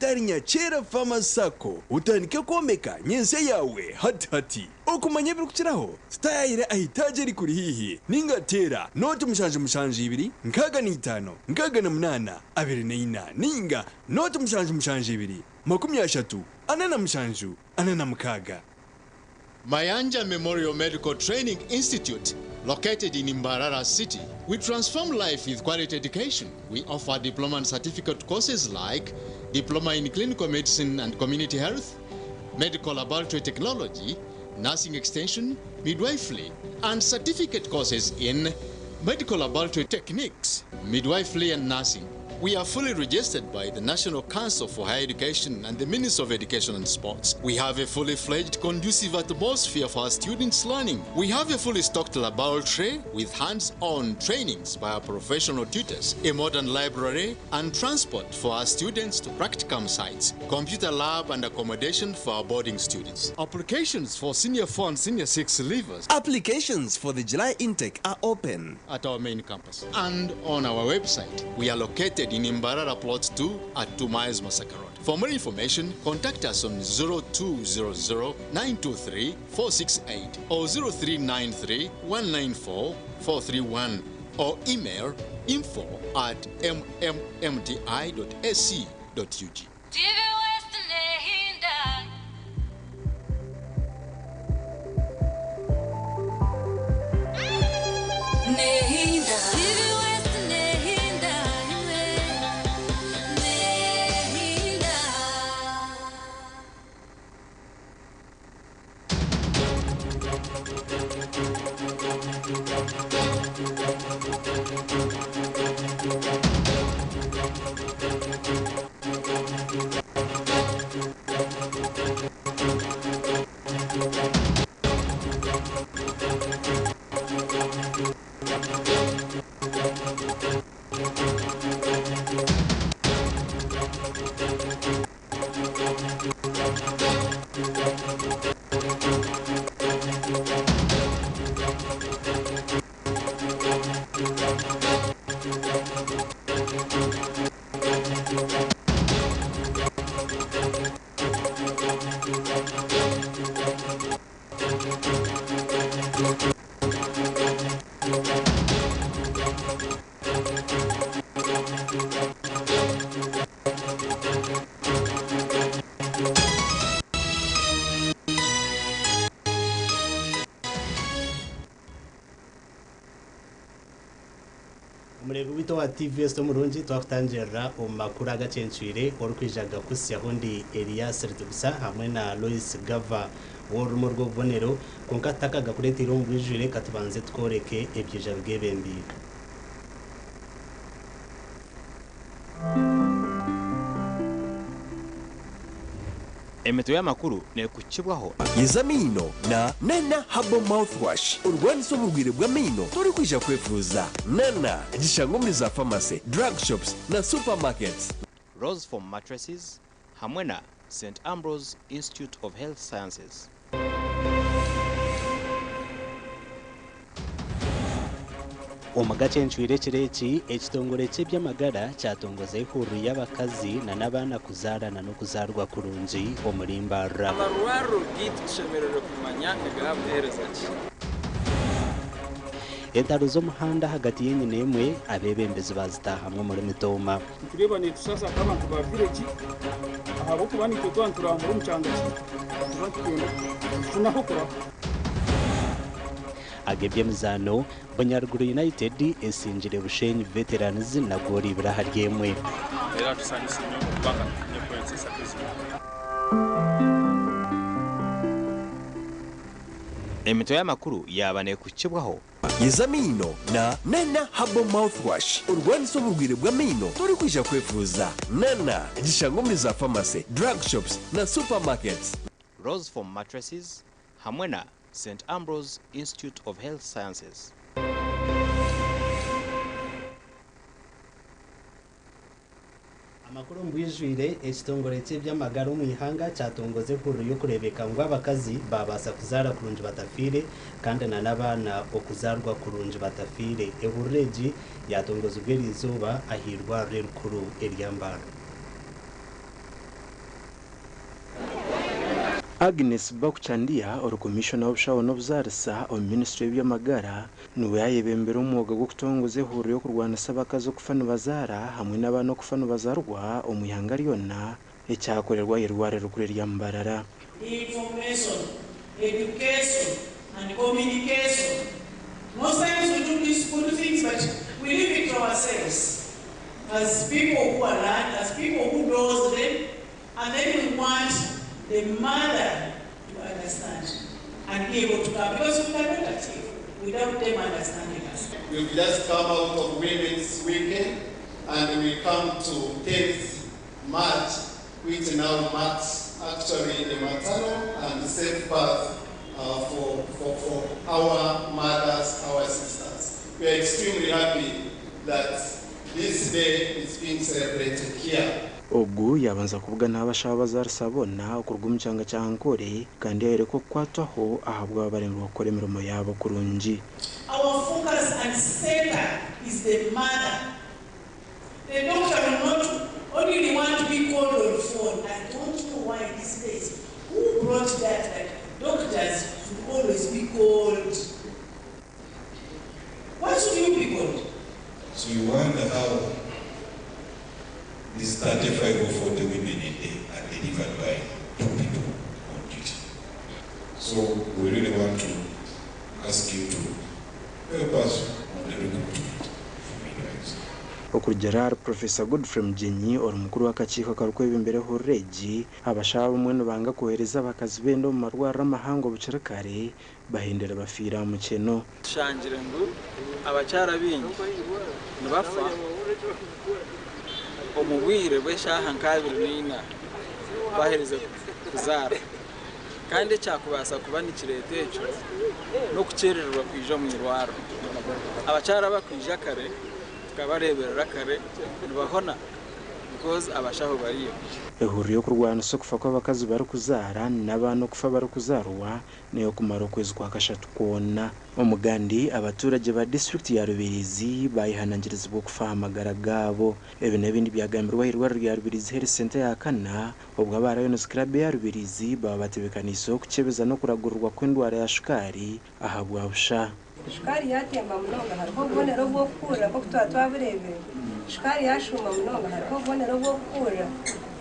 Nyagatari Nyachera Farmer Sacco utandike komeka nyense yawe hati okumanya birukiraho style ahitaje ri kuri hihi ningatera note mushanje ibiri nkaga ni 5 nkaga na 8 abiri na 4 ninga note mushanje ibiri 30 anana mushanju anana mkaga. Mayanja Memorial Medical Training Institute, located in Mbarara City. We transform life with quality education. We offer diploma and certificate courses like Diploma in Clinical Medicine and Community Health, Medical Laboratory Technology, Nursing Extension, Midwifery, and certificate courses in Medical Laboratory Techniques, Midwifery and Nursing. We are fully registered by the National Council for Higher Education and the Ministry of Education and Sports. We have a fully fledged conducive atmosphere for our students' learning. We have a fully stocked laboratory with hands-on trainings by our professional tutors, a modern library, and transport for our students to practicum sites, computer lab and accommodation for our boarding students. Applications for Senior 4 and Senior 6 leavers. Applications for the July intake are open at our main campus and on our website. We are located in Mbarara Plot 2 at 2 miles Masaka Road. For more information, contact us on 0200-923-468 or 0393-194-431 or email info@mmmti.ac.ug. Umurego wa TV sto murungi twakutangira umakuru AGACENCWIRE orukwijaga kusya hundi ELIAS AINEAMAANI hamwe na LOICE GAVAH worumo rwo bonero konkatakaga kuretira umubijire katubanze tworeke ebyija bwebembi. Emeto y'amakuru ne kuchibwaho Yezamino na Nana Herbal Mouthwash urwanisa uburwire bw'amino turi kwija kwefuza Nana gishango muri za pharmacy, drug shops na supermarkets. Rose Foam Mattresses hamwe na St. Ambrose Institute of Health Sciences. AGACENCWIRE kireki ekitongole cy'ebyamagara cyatongoze ihuriro y'abakazi na nabana kuzarana no kuzarwa kurungi omulimbara amarwaro gitshemerero kumanya negabuhereza ki entaro z'omuhanda hagati y'enyine emwe abebembezi bazitahamwe muri mitoma tureba ni tusasa abantu ba village ahabo kubani twa nturamura umucanga tunaho kora agebye mizano Banyaruguru United esinjire Bushenyi Veterans na gori biraha ryemwe era tusanyise kubanga nyekwetse sakisi Emeto y'amakuru yabane kuchibwaho Yezamino na Nana Herbal Mouthwash urwanisa uburwire bw'amino turi kwija kwefuza Nana gishango muri za pharmacy, drug shops na supermarkets. Rose Foam Mattresses hamwe na St. Ambrose Institute of Health Sciences. Amakuru mbwijwire ekitongole cy'ebyamagara mu ihanga cyatongoze huriro yo kurebeka ngo abakazi babasa kuzara kurunji batafire kandi na nabana okuzarwa kurunji batafire ehurreji yatongoze ubwerizuba ahirwa rerukuru eryambara Agnes Bakuchandia or Commissioner of Shawo Nobzarsa or Ministry by'amagara niwe yayebembera umwuga gwo kutongoza ihuriro yo kurwana sabakazo kufana bazara hamwe n'abano kufana bazarwa omuyanga ryona ecyakorerwa irware rukure ryambarara. Information, education and communication. Most times we do these good things, but we leave it to ourselves as people who are learned, as people who knows them, and then we want the mother to understand and be able to come, because we cannot achieve without them understanding us. We've just come out of Women's Weekend and we come to 10th March, which now marks actually the maternal and the safe path for our mothers, our sisters. We are extremely happy that this day is being celebrated here. Ogu yabanza kuvuga n'abashaba bazarsabona okurwa umucanga cyankore kandi yereko kwataho ahabwa abarembo bakora imirimo yabo kurungi. Our focus and center is the mother. The doctor will not only want to be called on phone. I don't know why these days. Who brought that doctors should always be called? Why should you be called? So you wonder how these 35 or 40 women a day are delivered by 2 people on duty. So we really want to ask you to help us on the recruitment for midwives. Okurugerar Professor Godfrey Mjenyi or mukuru w'akakiko karukwe imbere ho regi abashaba umwe banga kohereza bakazi bendo mu marwara amahango bucerekare bahindera bafira mu ceno. Tushangire ngo abacara bingi nibafa omubwire bweshaha nkabiri nina bahereze kuzara kandi cyakubasa kuba nikirete ejo no kucererwa kwija mu irwaro abacara bakwija kare tukabareberera kare nibahona because abashaho bariyo. Ihuriro kurwana so kufa kw'abakazi bari kuzara n'abano kufa bari kuzarwa niyo kumara ukwezi kwa kashatu kona. Omugandi abaturage ba district ya Rubirizi bayihanangiriza bwo kufa amagara gabo ebe n'ibindi byagambirwa hirwa rya Rubirizi Health Center ya kana ubwo abarayo Club ya Rubirizi baba batebekaniso kucebeza no kuragurwa kw'indwara ya shukari ahabwa busha. Shukari yatemba munonga hariho bonero bwo kura ko twaburebe shukari yashuma munonga hariho bonero bwo kura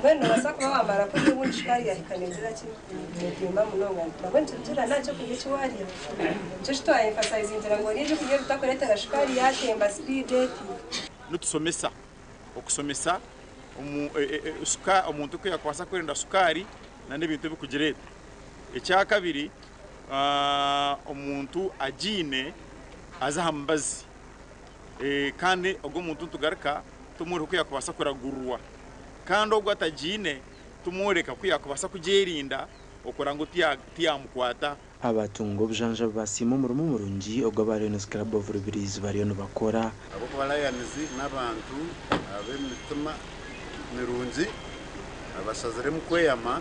wenda basakwa bamara ko ubu shukari yahikanezera kimwe munonga twabonye tutura nacyo kugichwari cyo twa emphasize inzira ngo nije kugiye tutakoreta shukari yatemba speed date nutusomesa okusomesa umuntu ko yakwasa kwenda shukari na n'ibintu bikugereta ecyakabiri omuntu ajine azahambazi kandi ogwo muntu tugaraka tumuri ko yakubasa kuragurwa kandi ogwo atajine tumureka ko yakubasa kugerinda okorango tiyamukwata. Abatungo bujanja basimo murumu murungi ogwo Lions Club of Rubirizi bariyo nubakora abo kwa Lions n'abantu abemitima mirungi abasazire mukweyama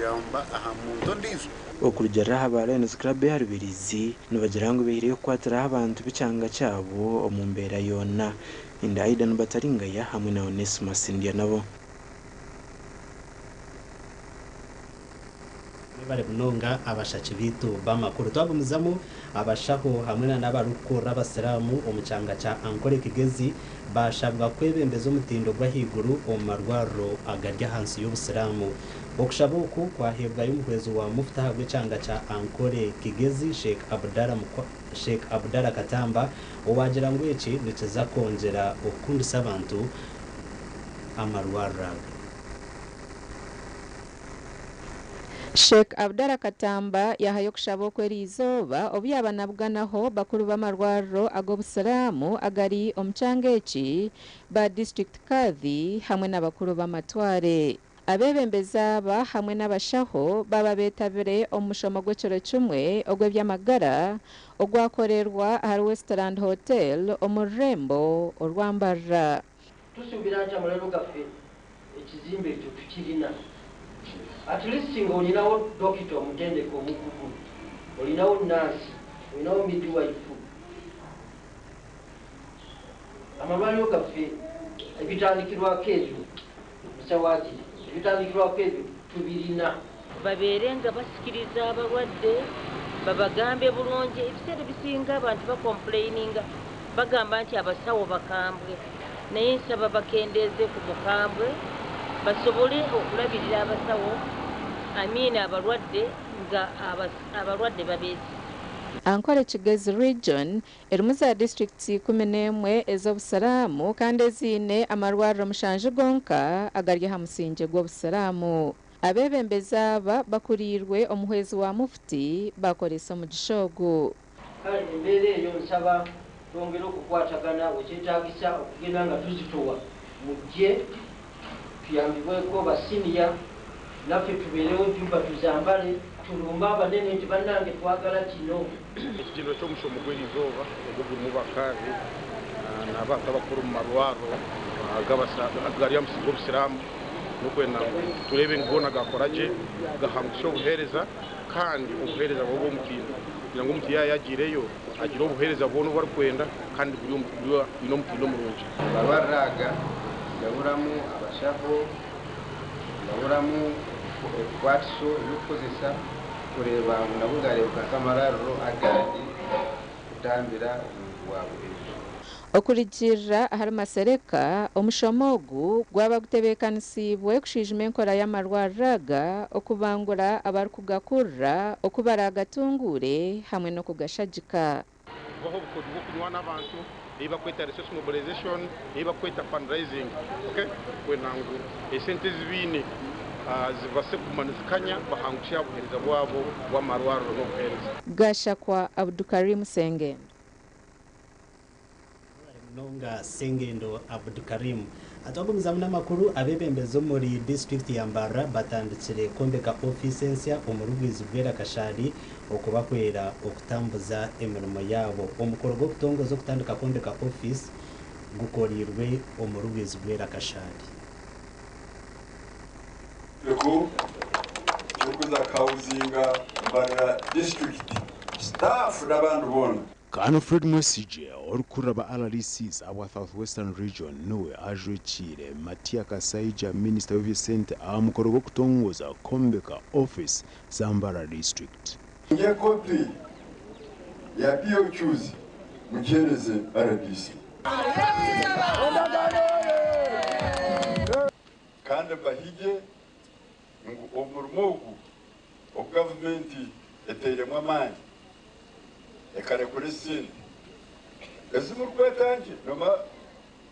yamba aha muntu ndizo okurugera haba Lions Club ya Rubirizi nubagirango behiriye kwatira abantu bicanga cyabo omumbera yona indaida nubataringaya hamwe na Onesmus India nabo bari bunonga abashaci bitu bamakuru twagumizamo abashaho hamwe n'abarukura abasiramu omucanga cha Ankole Kigezi bashabwa kwebembeza umutindo gwahiguru omarwaro agarya hansi y'ubusiramu okushabuku kwahebwa y'umuhwezo wa muftaha gw'icanga cha Ankole Kigezi Sheikh Abdalla Katamba owagira ngo iki nikiza kongera okundisa abantu amarwaro. Sheikh Abdalla Katamba yahaye kushaboko erizoba obyabanabwanaho bakuru b'amarwaro ago busalamu agari omchangeki ba district kadhi hamwe n'abakuru b'amatware abebembeza ba hamwe n'abashaho baba betabire omushomo gw'ekiro kimwe ogwe byamagara ogwakorerwa hari Westland Hotel omurembo orwambarra tusubira nta mulero gafe ekizimbe cyo tukirina at least ngo olinawo doctor omutendeko omukugu olinawo nurse olinawo midwife amalwaliro gaffe ebitandikirwako ebyo musawagi ebitandikirwako ebyo tubirina babeerenga basikiriza abalwadde babagambe bulungi. Ebiseera bisinga abantu bakomplaininga bagamba nti abasawo bakambwe, naye nsaba bakendeeze ku bukambwe basobole okulabirira abasawo abalwadde nga abalwadde babeesi. Ankole Kigezi region erimu za districts 11 ez'obusiraamu kandi ezine amarwariro 7 gonka agari ha musingi gw'obusiraamu. Abebembezi aba bakurirwe omuhwezi wa mufuti bakoresa omugisha ogu. Embeera eyo nsaba twongere okukwatagana wekyetaagisa okugenda nga tuzitowa mujje tuyambibweko basiniya naffe tubeerewo juba tuzambale tulumba abanene nti bannange twagala kino. Ekitindiro ky'omushomo gw'erizooba ogwo gulimu bakaazi n'abantu abakuru mu marwaro agari amusinga obusiraamu nokwena turebe ngona gakoragye gahangusha obuheereza kandi obuheereza bwoba omutindo kugira ngu omuntu yayagireyo agire obuheereza bwona obu barikwenda kandi bwine omutindo omurungi. Abarraga ndaburamu abashaho ndaburamu ebikwatiso ebyokukozesa kureba ngu nabo gareebeka amarariro agandi kutambira omuntu waabwe. Okurigirira ahari Masereka omushomo ogu gwaba gutebekanisiibwe kushijima enkora y'amarwariro aga okubangura abarikugakurra okubaragatunguure hamwe n'okugashagika. Kubaho obukozi bw'okunywana abantu ebibakweta resource mobilization ebibakweta fundraising kwena ngu esente zibiine zibase kumanizikanya bahangusha obuheereza bwabo bw'amarwariro n'obuheereza. Gashakwa Abdulkarim Sengendo. Nonga Sengendo Abdulkarim atwabumiza mun'amakuru abebembezi muri district ya Mbarara batandikire kombeka office ensya omurugwizi gwera kashari okubakwera okutambuza emirimo yabo. Omukoro gw'okutongoza okutandika kombeka office gukorirwe omurugwizi gwera kashari. Leko cyokuza kauzinga Mbarara district staff n'abantu bona Kano Fred Mwesije orukura ba LRCs aba Southwestern Region nowe ajwekire Matia Kasaija Minister of Center amukoro go kutongoza kombeka office Zambara district. Nge copy ya bio choose mukereze RDC. Kandi bahije ngo omurmogu o government eteremwa amani ekare kuri sini ezimu rwetanje noma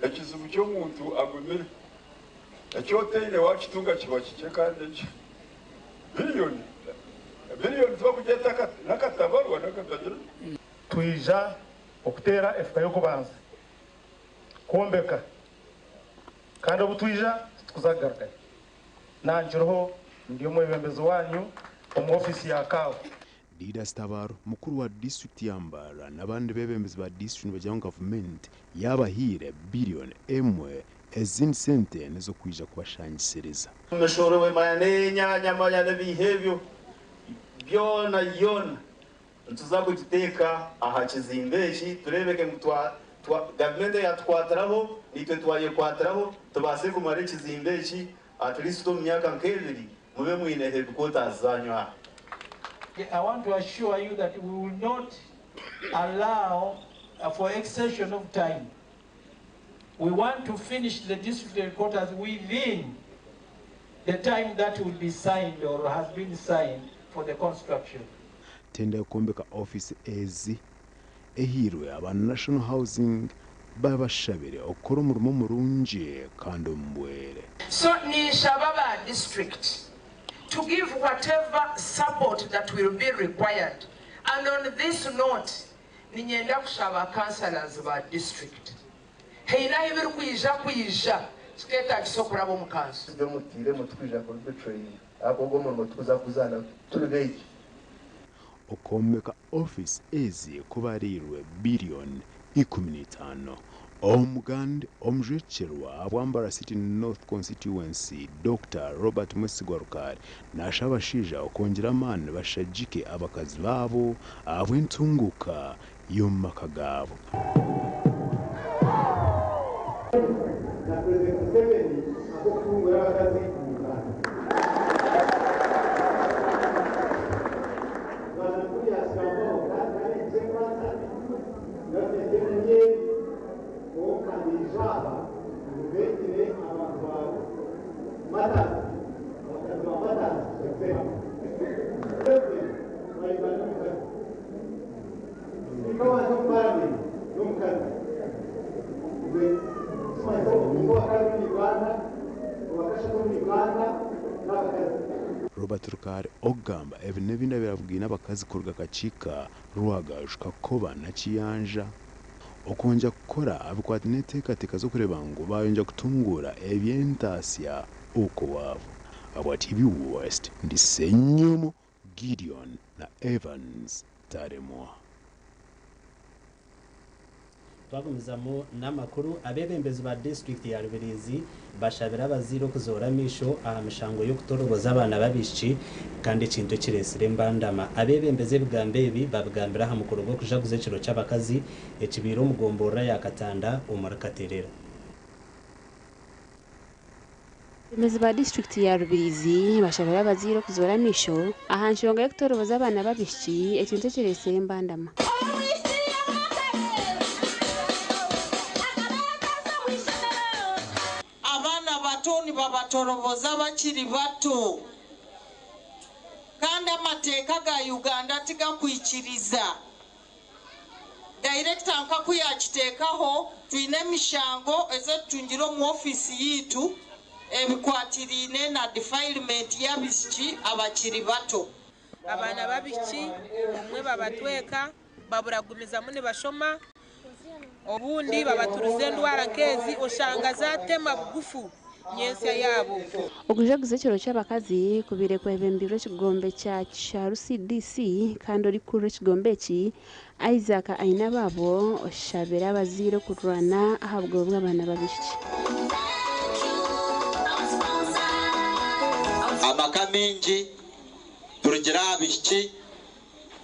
ekizibu cy'omuntu agumire ekyoteine wakitunga kiba kike kandi eki biliyoni tubakugeta nakatabarwa nakatagira twija okutera efuka y'okubanza kwombeka kandi obu twija tukuzagarukayo nangireho ndi omwebembezi wanyu omu ofisi ya kawa Leaders Tabaro mukuru wa district ya Mbarara n'abandi bebembezi ba district bajya mu government yabahire billion emwe ezindi sente nizo kwija kubashangisereza. Meshoro mayane nyanya mayane bihebyo byona yona tuzakugiteka aha kizimbeshi turebeke mutwa government yatwataraho nitwe twayekwataraho tubase kumara kizimbeshi at least mu myaka nk'ebiri mube mwine headquarters zanywa. I want to assure you that we will not allow for extension of time. We want to finish the district headquarters within the time that will be signed or has been signed for the construction. Tenda kombeka office ezi ehirwe aba National Housing babashabire okora umurimo murungi kandi mbwere. So ni shababa district to give whatever support that will be required. And on this note, ninyenda kushaba councillors ba district. Heina ibiri kwija sketa kisokura bo mukanso. Byo mutire mutwija ko training. Akogo mu tuza kuzana tulubeki. Okombeka office ezi kubarirwe billion 15. Omugande omujwecherwa abwambara City North Constituency Dr. Robert Mwesigwarukari nashabashija okongera amani bashajike abakazi babo abwentunguka yomaka gabo. Robert Rukare ogamba ebi nebinda biravugina abakazi kuruga kacika ruhagajwe koba na kiyanja okonja gukora abikwata n'enteekateeka zo kureba ngo bayonja kutungura eby'entaasya uko wabo aba TV West ndi Senyumu Gideon na Evans Taremwa. Twagumizamo n'amakuru abebembezi ba district ya Rubirizi bashabira abaziro kuzora misho ahamishango yo kutoroboza abana babishi kandi kintu kiresire mbandama abebembeze bwambe ibi babwambira hamukuru go kujaguze kiro cy'abakazi ekibiro mugombora yakatanda umarakaterera. Abebembezi ba district ya Rubirizi bashabira abaziro kuzora misho ahanshonga yo kutoroboza abana babishi ekintu kiresire mbandama. Batoni babatoroboza bakiri bato kandi amateeka ga Uganda tigakwikiriza director nkakuyakiteekaho twine emishango ezetungira mu office yitu ebikwatirine na defilement y'abisiki abakiri bato abana babiki umwe babatweka baburagumiza mune bashoma obundi babaturuze ndwara nkezi oshanga zatema bugufu nyensa yabo okujaguza ekiro ky'abakazi kubire kwebembirwe ekigombe kya RCDC kandi orikuru ekigombe eki Isaac Ainababo oshabira abazire kurwana ahabwo bw'abana babishiki amaka mengi turugira abishiki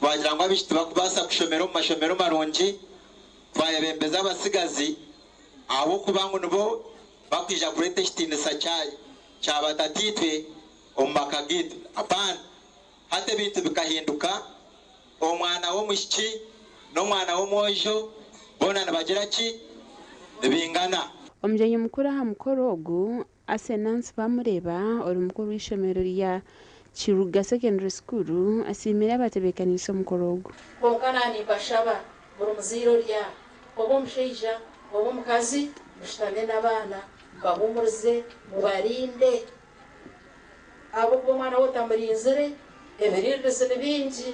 bagira ngo abishiki bakubasa kushomera mu mashomero marungi twayebembeza abasigazi abo kubangu nibo bakwija kurete kitinisa cya batatitwe omumaka gitu apana hate bintu bikahinduka omwana wo mushiki n'omwana wo mwojo bona nabagira ki bingana. Omujenyi mukuru aha mukoro ogu Asenance bamureba ori mukuru w'ishomero lya Kiruga Secondary School asimira abatebekanisa omukoro ogu konkana ni bashaba buri muziro lya obo musheija obo mukazi mushitane n'abana bahumurize mubarinde abo kumwana wotamurinzire ebirirwese nibingi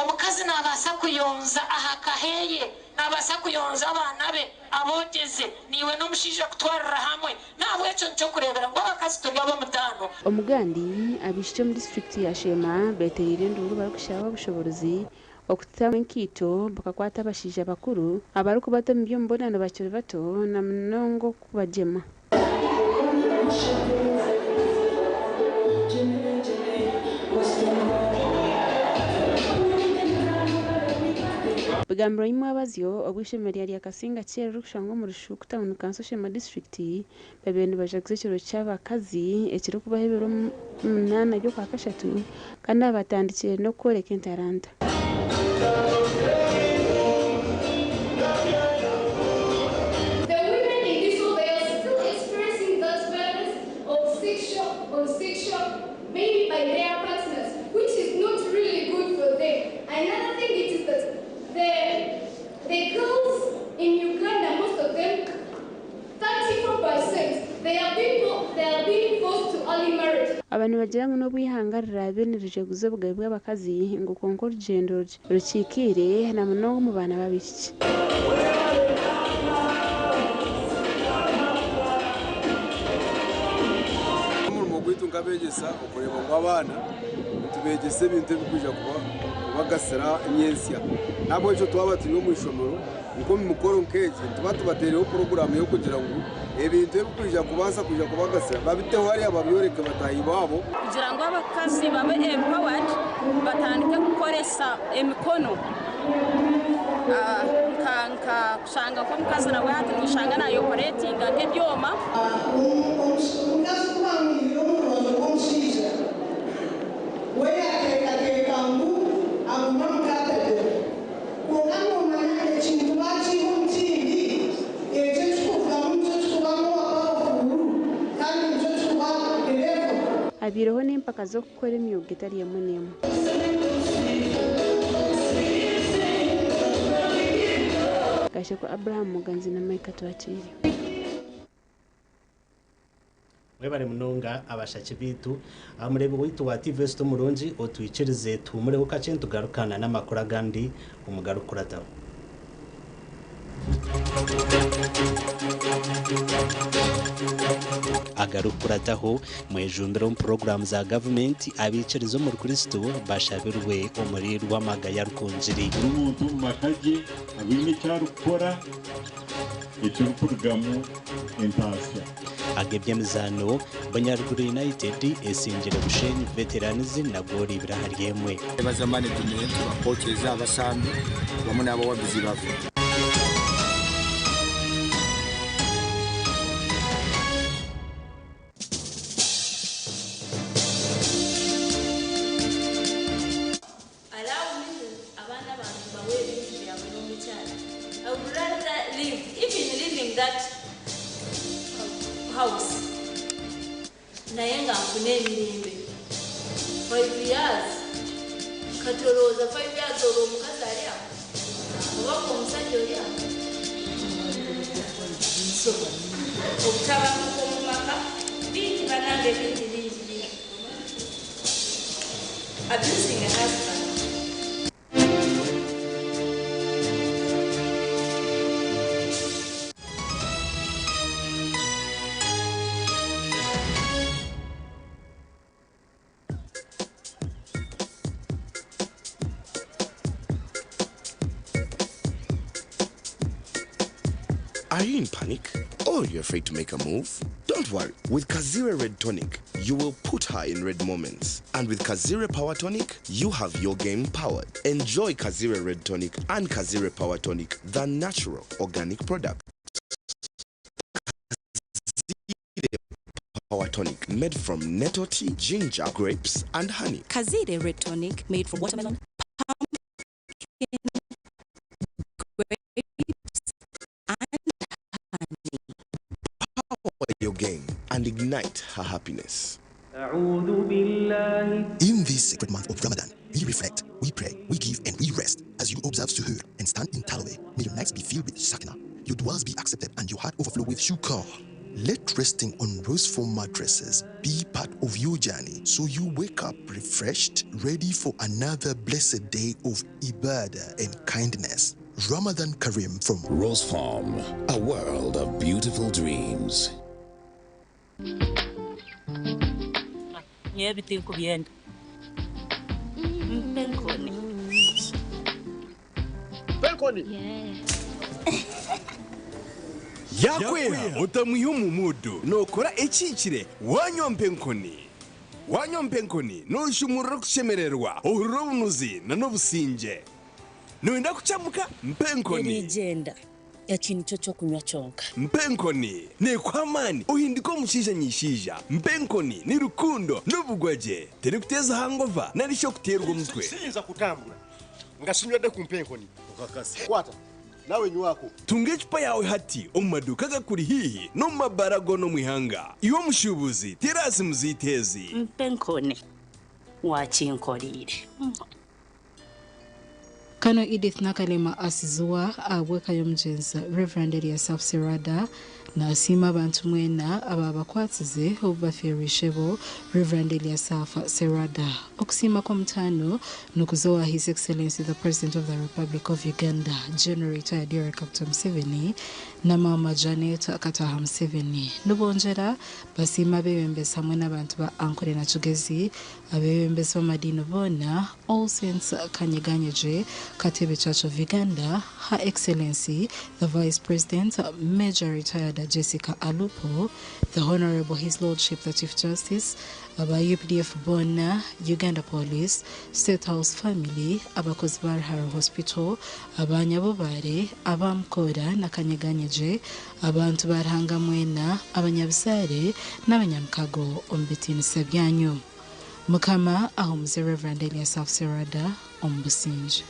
omukazi nabasa kuyonza ahakaheye nabasa kuyonza abana be abogeze niwe n'omushija kutwarira hamwe nabwe ekyo cyo kurebera ngo abakazi turi abo mutano omugandi abishike mu district ya Shema beterire nduru barikushaba obushobozi okutama enkito bakakwata abashija bakuru abari kubata mu byombonano bakiri bato na mnongo kubajema bigambiro imwe abazyo obwishemero lya Kasinga kera rukushanga mu rushu kutawuni kanso Shema district babende bajaguze ekiro cy'abakazi ekiro kubahebero munana ryo kwa kashatu kandi abatandikire no koreka entaranta maybe by their partners, which is not really good for them. Another thing is that the girls in Uganda, most of them, 34%, they are being forced to early marriage. Abantu bagira ngo n'obwihangarira benereje guze bugaye bw'abakazi ngo konko urugendo rukikire na mnongo mu bana babiki ngabegesa okureba ngo abana tubegese ibintu bikuja kubagasira imyensya nabo cyo twaba turi mu ishomero uko mukoro nkeje tubatereho program yo kugira ngo ebintu bikuja kubasa kuja kubagasira babiteho hari ababyoreke batayi babo kugira ngo abakazi babe empowered batandike gukoresha emikono kanka kushanga ko mukazi nawe hati gushanga na operating nk'ibyoma abiroho n'impaka zo gukora imyuga itari yamwe n'imwe gashe ko Abraham Muganzi na Mike Twatiri mwebare munonga abashaki bitu amurebe witu wa TV sto murungi otwikirize tumurebe kace tugarukana n'amakuru agandi umugarukurataho agarukurataho mwejumbira mu program za government abicirizo mu Kristo bashabirwe umurirwa magaya rukunjiri umuntu makaje abine cyarukora icyo rukurugamo intasiya agebye mizano Banyaruguru United esingire bushenyi veterans na gori birahariyemwe bazamane tumenye tubakokeza abasambi bamwe nabo wabizi bavu house nayenga ngune mirimbe 5 years katoroza 5 years oro mukazaria ubako musajoria obutaba mu maka bintu banange bintu bingi abusing a husband. Are you in panic? Or you're afraid to make a move? Don't worry. With Kazire Red Tonic, you will put her in red moments. And with Kazire Power Tonic, you have your game powered. Enjoy Kazire Red Tonic and Kazire Power Tonic, the natural organic product. Kazire Power Tonic, made from nettle tea, ginger, grapes, and honey. Kazire Red Tonic, made from watermelon, pumpkin, your game and ignite her happiness. In this sacred month of Ramadan, we reflect, we pray, we give, and we rest as you observe suhoor and stand in Talaweh. May your nights be filled with sakna, your duas be accepted, and your heart overflow with shukr. Let resting on rose foam mattresses be part of your journey so you wake up refreshed, ready for another blessed day of ibadah and kindness. Ramadan Kareem from Rose Farm, a world of beautiful dreams. Everything could be end. Penkoni. Yakwera utamuyo mu mudu nokora ekikire wanywa mpenkoni. Wanywa mpenkoni noshumura kushemererwa urubunuzi na nobusinje. Nuenda kuchamuka mpenkoni. Legenda ya kintu cyo kunywa cyonka. Mpenkoni ne kwamani uhindiko mushija nyishija. Mpenkoni ni rukundo n'ubugwaje. Tere kuteza hangova narisho kuterwa umutwe. Sinza kutambura. Ngasinywa ku mpenkoni. Ukakasi. Kwata. Nawe nywako. Tunge chupa yawe hati omumaduka gakuri hihi no mabarago no mwihanga. Iwo mushubuzi terasi muzitezi. Mpenkoni wakinkorire. Kano Edith Nakalema asizua aweka yomjenza Reverend ELIAS Serada na asima abantu mwena ababakwatize obubaferishebo Reverend ELIAS Serada okusima komtano nukuzoa His Excellency the President of the Republic of Uganda General Retired Yoweri Kaguta Museveni na Mama Janet Kataha Museveni nubonjera basima bebembesa hamwe n'abantu ba Ankole na Chugezi abebembesa amadino bona All Saints Kanyeganyeje Katebe Church of Uganda, Her Excellency, the Vice President, Major Retired Jessica Alupo, the Honorable His Lordship, the Chief Justice, Aba UPDF Bona, Uganda Police, State House Family, Aba Kozbar Haro Hospital, Aba Nyabobare, Aba Mkoda, na Kanyeganyeje, Abantu Barhanga Mwena, Aba Nyabisare, n'Abanyamkago Ombitini Sebyanyo. Mukama ahumuze Reverend ELIAS Serada Ombusinje.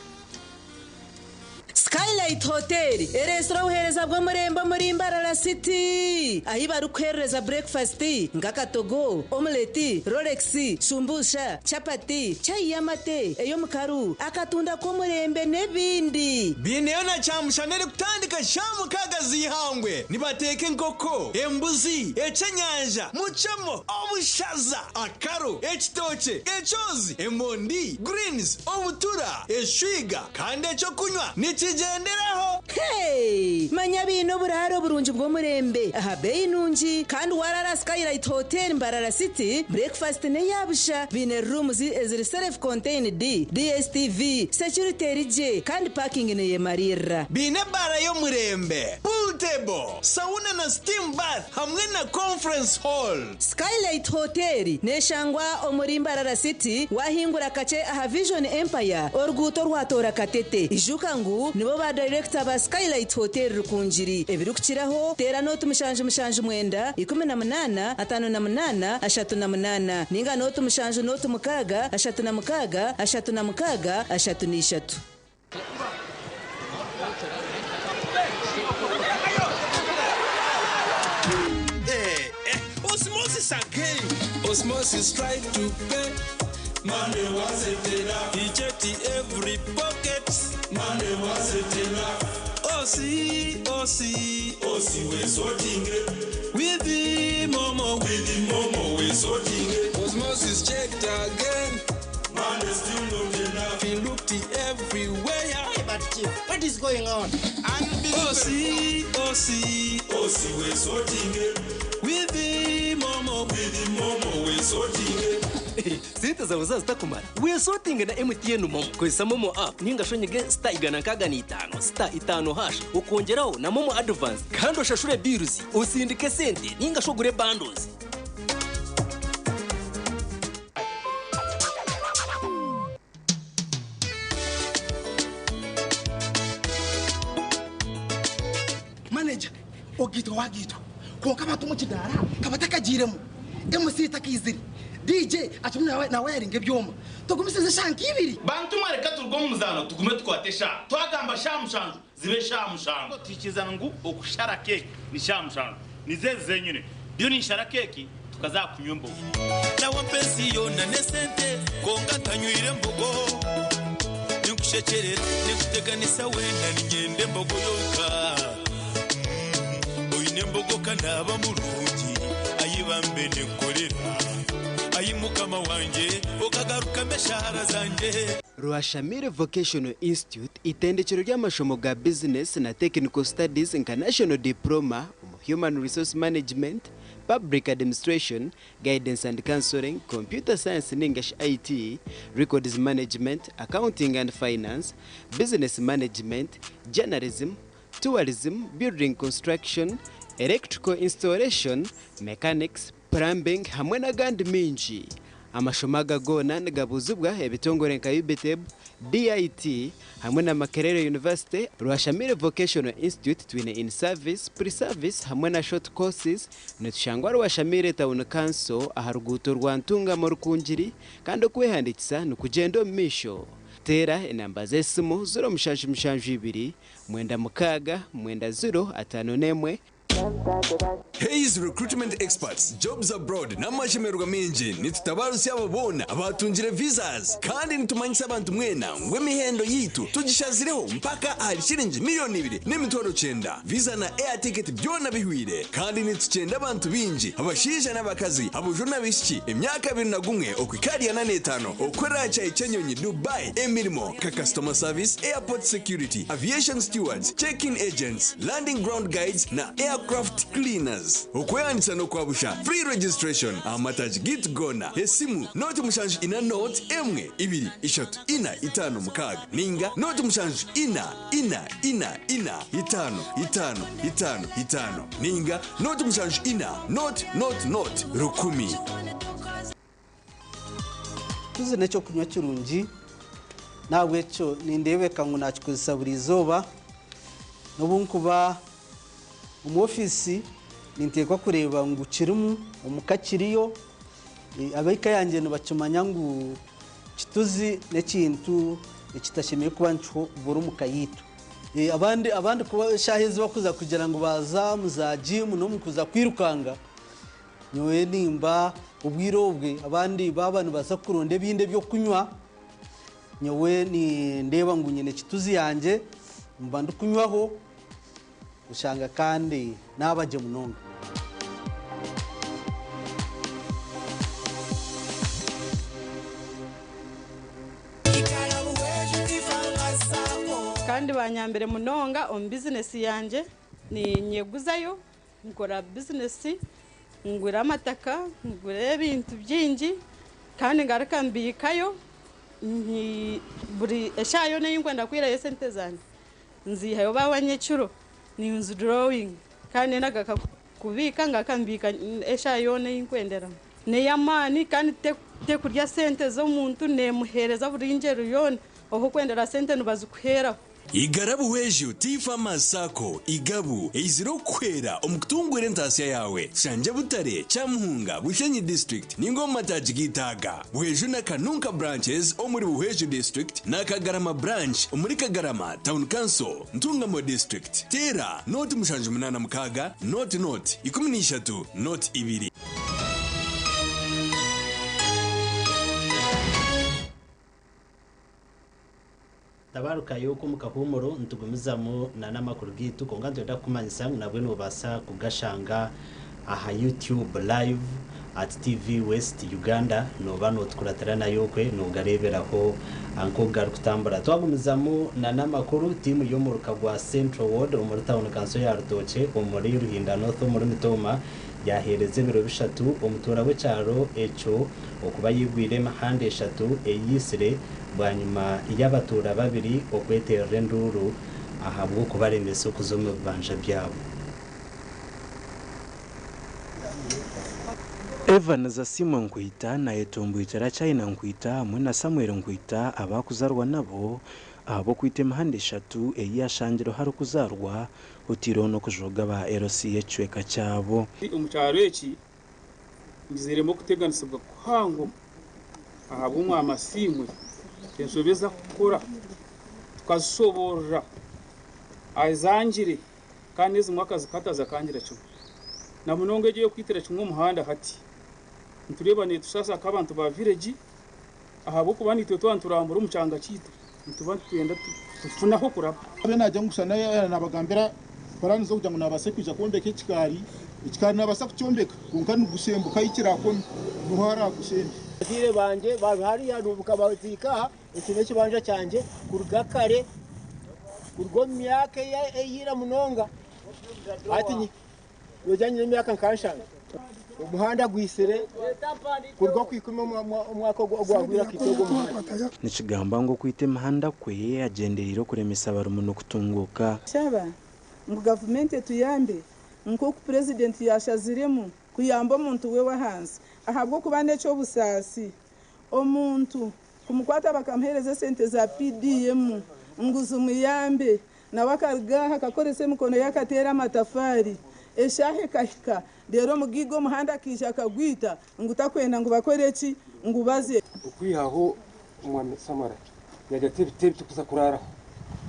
Skyline Skylight Hotel restaurant uhereza bwo murembo muri Mbarara City ahi barukwereza breakfast ngakatogo omelette Rolex shumbusha chapati chai yamate eyo mukaru akatunda ko murembe nebindi bineyo na chamushanere kutandika shamu kagazi hangwe nibateke nkoko embuzi ecenyanja muchamo obushaza akaro ekitoche echozi emondi greens obutura eshwiga kandi echo kunywa nikigenderaho hey manya bino buraro burunji bwo murembe aha bei nunji kandi warara Skylight Hotel Mbarara City breakfast ne yabusha bine rooms eziri self contained DSTV security rije kandi parking ne yemarira bine bara yo murembe pool table sauna na steam bath hamwe na conference hall. Skylight Hotel neshangwa omuri Mbarara City wahingura kache aha Vision Empire oruguto rwatora katete ijuka ngu nibo ba director ba Skylight Hotel rukunjiri ebirukiraho tera note mushanje mwenda 18 58 38 ninga note mushanje note mukaga 36 36 36. Osmosis again. Osmosis tried to pay. Money wasn't enough. He checked every pocket. Money wasn't enough. Osi, we're sorting it. With the momo, we're sorting it. Osmosis checked again. Money still not enough. He looked everywhere. Hey, but what is going on? Osi, we're sorting it. With the momo, we're sorting it. Sita za wazazi takumara. We sorting na MTN momo. Kwa momo app ninga shonyege star igana kaga ni 5 star 5 hash ukongeraho na momo advance kandi ushashure bills usindike sente ninga shogure bundles. Manager ogito wagito konka batumu kidara kabataka jiremu MC takiziri DJ atumuna na wiring ebyoma tugumisize shanki ibiri bantu mareka turgo muzano tugume twatesha twagamba shamushanju zibe shamushanju tikizana ngu okushara cake ni shamushanju nizeze nyine byo ni shara cake tukazakunywa mbogo na wapenzi yona nesente konka tanywire mbogo nikushekerera nikuteganisa wenda ninyende mbogo yoka oyine mbogo kanaba mulungi ayibambe nekorera ayimukama wanje okagaruka meshahara zanje. Ruashamire Vocational Institute itendekero ry'amashomo ga business na technical studies international diploma human resource management, public administration, guidance and counseling, computer science and English IT, records management, accounting and finance, business management, journalism, tourism, building construction, electrical installation, mechanics, plumbing hamwe na gandi minji. Amashomaga gona ngabuzubwa ebitongore nka UBTEB, DIT hamwe na Makerere University. Ruashamire Vocational Institute twine in service, pre-service hamwe na short courses netushangwa Ruashamire Town Council aharuguto rwantunga mu rukunjiri kandi kwehandikisa nukugendo misho. Tera enamba zesimu 0 mwenda mukaga mwenda 0 Hayes Recruitment Experts, Jobs Abroad na mashemerwa menji nitutabarusi ababona abatungire visas kandi nitumanyisa abantu mwena ngwemihendo yitu tugishazireho mpaka ali shilingi $2,900 visa na air ticket byona bihwire kandi nituchenda abantu binji abashija n'abakazi abujuna bishiki emyaka 21 okwikari ya 85 okweracha ichenyonyi Dubai emirimo ka customer service, airport security, aviation stewards, check-in agents, landing ground guides na aircraft cleaners. Okweyandisa no kwabusha free registration amataji git gona esimu noti mushanju ina note emwe 2 3 4 5 6 ninga noti mushanju ina 5 ninga noti mushanju ina note rukumi. tuzi necyo kunywa kirungi nawe cyo nindebeka ngo nakikuza buri zoba nobunkuba mu office nintekwa kureba ngo ukirimu umukakiriyo abayika yanjye no bacumanya ngo kituzi nekintu ekitashimiye kuba ncho buri mukayitu abandi kuba shahezi bakuza kugira ngo baza muza gym no mukuza kwirukanga nyowe nimba ubwirobwe abandi babana basa kuronde binde byo kunywa nyowe ni ndeba ngo nyine kituzi yanje mba ndukunywaho ushanga kandi nabaje munonga kandi banyambere munonga on business yanje ni nyeguzayo nkora business ngura amataka ngura ibintu byinji kandi ngaruka mbikayo buri eshayo n'ingwenda kwira yesente zanje nzihayo babanyecuro ni unzu drawing kandi nagaka kubika ngakambika eshayo n'ingwendera ne yamani kandi te kurya sente zo muntu ne muhereza buri ngero yone oho kwendera sente nubazukuhera Igarabu weju tifa masako igabu eiziro kwera omukutungwire ntasiya yawe shanje butare chamuhunga bushenyi district ningo matajigitaga weju na kanunka branches omuri buheju district na kagarama branch omuri kagarama town council ntungamo district tera noti mushanje munana mukaga noti 13 noti 2 tabaruka yuko mukahumuro ntugumizamo na namakuru gitu konga ndenda kumanyisa nabwe no basa kugashanga aha YouTube live at TV West Uganda no bano tukuraterana yokwe no gareberaho anko garukutambura twagumizamo na namakuru timu yo mu rukagwa Central Ward mu town council ya Rutoche muri Ruhinda North muri Mitoma yahereze biro bishatu umutora we cyaro eco okuba yigwire mahande eshatu eyisire bwanyuma y'abatura babiri okwetera nduru ahabwo kubaremese kuzoma banja byabo Evan za Simon Nkwita na Etombo itara China Nkwita hamwe na Samuel Nkwita abakuzarwa nabo abo kwite mahande eshatu eyashangiro hari kuzarwa utiro no kujoga ba LCH weka cyabo umucyaro eki ngizeremo kuteganisibwa kuhango ahabumwe amasimwe tensobeza kukora tukasobora azangire kandi ezimwaka zikataza kangira cyo na munonge giye kwitira kimwe muhanda hati ntureba ne tusasa kabantu ba village ahabo kubani twe twanturambura umucanga cyito ntubandi twenda tufunaho kuraba najya ngusana nabagambira baranizo kugira ngo nabase kwija kuombeka ikikari nabasa kucyombeka kunkana gusembuka ikirako muhara gusembe Tire banje babihari yarubuka bazika ikine kibanja cyanje kurugakare kurgo myaka yira munonga ati yojanye n'imyaka nkanshanga umuhanda gwisere kurgo kwikuma umwaka gwagwira kitogo muhanda nikigamba ngo kwite mahanda kwe agenderiro kuremesa barumuntu kutunguka shaba ngo government tuyambe nko ku president yashaziremo kuyamba umuntu we wahanze ahabwo kubane cyo busasi omuntu kumukwata bakamhereza sente za PDM nguzu muyambe na wakargaha kakorese mukono yakatera amatafari eshahe kahika rero mugigo muhanda kisha kagwita ngutakwenda ngo bakoreki ngubaze ukwihaho umwami Samara yagatebite tukuza kurara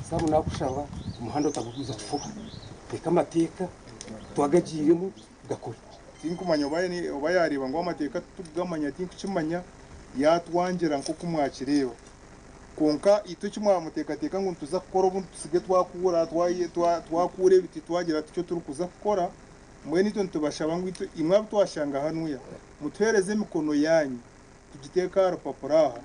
samu nakushanga umuhanda utagukuza fuka teka mateka twagagiremo gakora tinkumanya bayareba ngo amateka tugamanya tinkimanya yatwangira nko kumwakireba konka ito kimwa mutekateka ngo tuza gukora ubu tusige twakura twakure biti twagira tucyo turi kuza gukora mwe nito ntubashaba ngo ito imwe twashanga hanuya mutwereze mikono yanyu tugiteka rupapuraha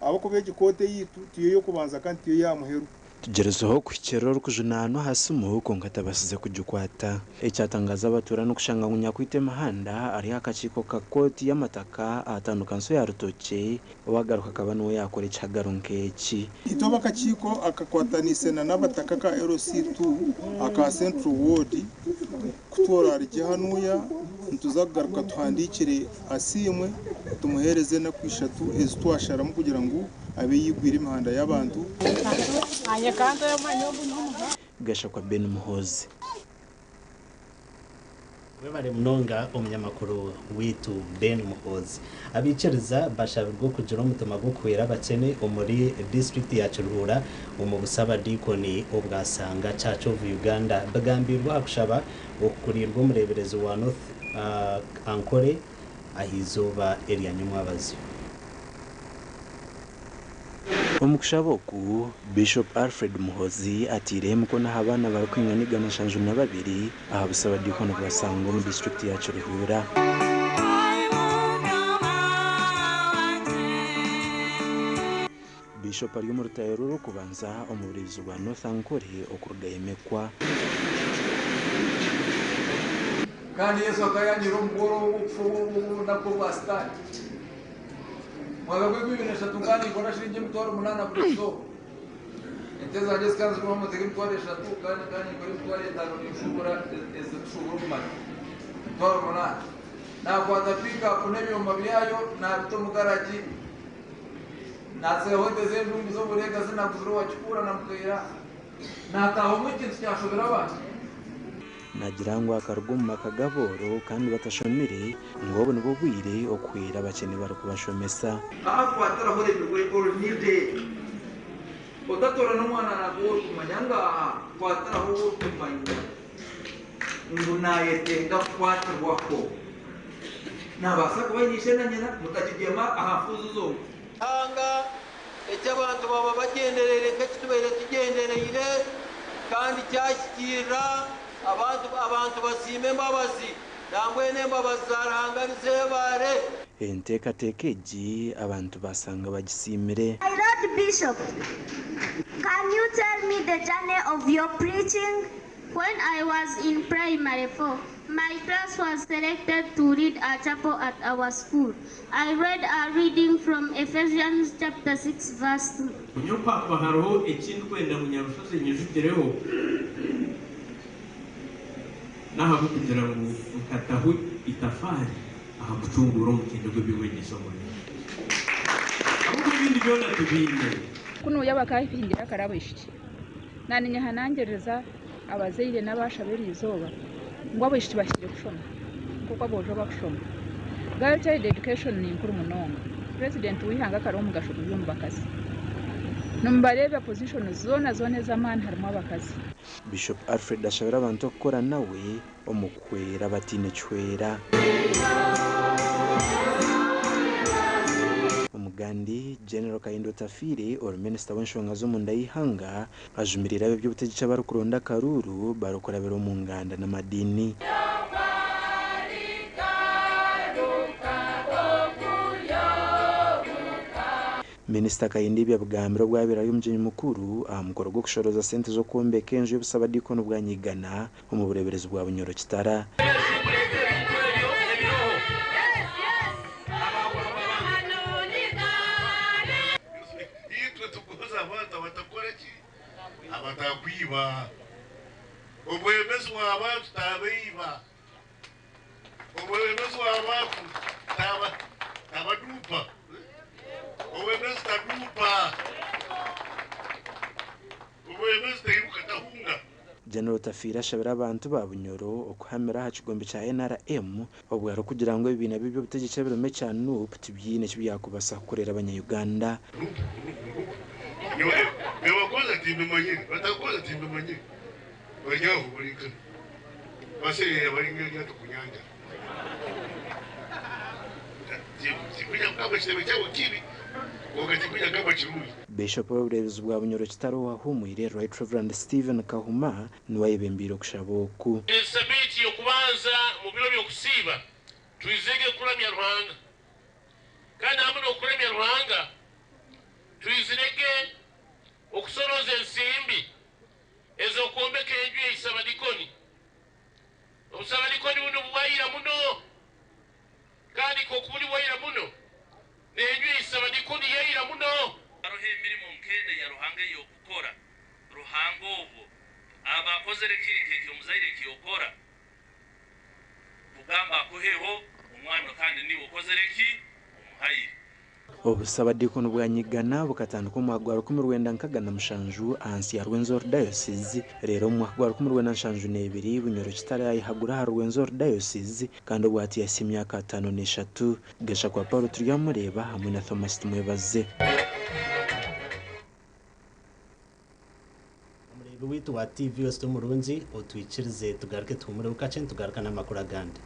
abo kubye gikote yitu tiyo yo kubanza kandi tiyo yamuheru tugerezaho ku kirero kujunano hasi umuhuko ngatabasize kujukwata ecyatangaza abatura no kushanga ngunya kwite mahanda ari akaciko ka koti y'amataka atandukanso ya Rutoche wagaruka kabano yakore cyagarunkeki ito bakaciko akakwatanise n'abataka ka LC2 aka Central Ward kutora rigihanuya ntuzagaruka tuhandikire asimwe tumuhereze na kwishatu ezitwashara mu kugira ngo abe yigwira imihanda y'abantu gasha kwa Ben Muhozi webare mnonga umunyamakuru witu Ben Muhozi abiciriza bashabirwa kugira umutima gwo kwera bakene muri district ya Kiruhura mu busaba dikoni obwasanga Church of Uganda bagambirwa kushaba okukurirwa umureberezi wa North Ankole ahizoba area nyumwabazi Omukushaboku Bishop Alfred Muhozi atire mukona habana barukwinganiga na 12 aha busaba dikono bwasanga mu district ya Kiruhura Bishop ari mu rutayero kubanza umurizo wa North Ankole okurugayemekwa kandi Yesu akayanyira umugoro w'ubupfu nako bwastani mwagabwe kwibinasha tungani kora shiringi mtwaro munana bulizo enteza nje sikazi kwa mutege mtwaro 3 kandi kuri mtwaro 5 ni ushobora eze ushobora kumara mtwaro munana na kwatafika kunebyo mabyayo na bito mugaraji na se hote zendu mbizo burega zina kuzuru wachukura na mkaira na taho mwikintu cyashobora abantu nagirangwa akaruguma kagaboro kandi batashomire ngo nibo bwire okwira bakene bari kubashomesa akwatara hore bigwe all new day otatora n'umwana nagwo kumanyanga kwatara ho kumanya nguna yetenga kwatirwako nabasa kubayishe na nyina mutakigema ahafuzu zo anga ecy'abantu baba bagenderere kekitubere tugenderere kandi cyashikira abantu basime mbabazi nangwe nembabazi zarahanganize bare entekatekeji abantu basanga bagisimire. My Lord Bishop, can you tell me the journey of your preaching? When I was in primary 4, my class was selected to read a chapel at our school. I read a reading from Ephesians chapter 6 verse 2. Munyopapa hariho ekintu kwenda munyarushoze nyijukireho naho kugira ngo mukataho itafari aha gutungura umukende gw'ebiwenyesho muri ahubwo ibindi byona tubinde kuno yabakahingira karabishiki naninya hanangereza abazeire n'abashabera izoba ngo abishiki bashire kushoma kuko abojo bakushoma girl child education ni inkuru munonga president wihanga karo mugashuko byumba bakazi numbareba position zone z'amani harimo abakazi. Bishop Alfred ashabira abantu gukora nawe omukwera batine chwera Omugandi General Kaindo Tafire or Minister w'enshonga zo munda yihanga ajumirira byo butegica barukuronda karuru barukora bero mu nganda na madini Minister Kayindi byabwambira bwabira y'umujyi mukuru amukoro gwo kushoroza sente zo kombeka enje busaba dikono bwanyigana mu bureberezi bwa bunyoro kitara abatakwiba obwemezi w'abantu tabiba obwemezi w'abantu tabadupa obwemezi tadupa obwemezi tayibuka tahunga. General Tafira ashabira abantu ba bunyoro okuhamira ha kigombe cya NRM obwaro kugira ngo ibintu bibyo butegice birome cyane n'ubu tibyine cy'byakubasa kurera abanyayuganda. Newakoza timbe manyini, batakoza timbe manyini. Wanyaho bulikana. Basere balinga tukunyanja. Tikunya kama chebe cyawo kibi. Wakati kunya kama chiruyi. Bishop w'ubureberezi bwa bunyoro kitaro wahumwire Right Reverend Stephen Kahuma niwayebembiro kushaboku. Sabiti yo kubanza mu biro byo kusiba. Tuizege kuramya Ruhanga. Kandi hamwe okuramya Ruhanga. Tuizireke okusoroza ensimbi ezo kwombeka enju eyisaba dikoni. Obusaba dikoni buno bwayira muno kandi kokubuli bwayira muno n'enju eyisaba dikoni yayira muno. Arohe emirimo nkende ya Ruhanga yokukora Ruhanga obwo abakozere kirinke omuzaire kiyokora kugamba akoheho omwana kandi niwe okozere ki omuhayire. obusaba dikono bwanyigana bukatandika omwaka gwa 1957 ahansi ya Rwenzori Diocese rero mu mwaka gwa 1952 bunyoro kitari ayihagura ha Rwenzori Diocese kandi obwati yasi emyaka 5 gesha kwa Paulo Turyamureba hamwe na Thomas Tumwebaze. Witu wa TV yose umurunzi utwikirize tugaruke tumure ukace tugaruka n'amakuru agandi.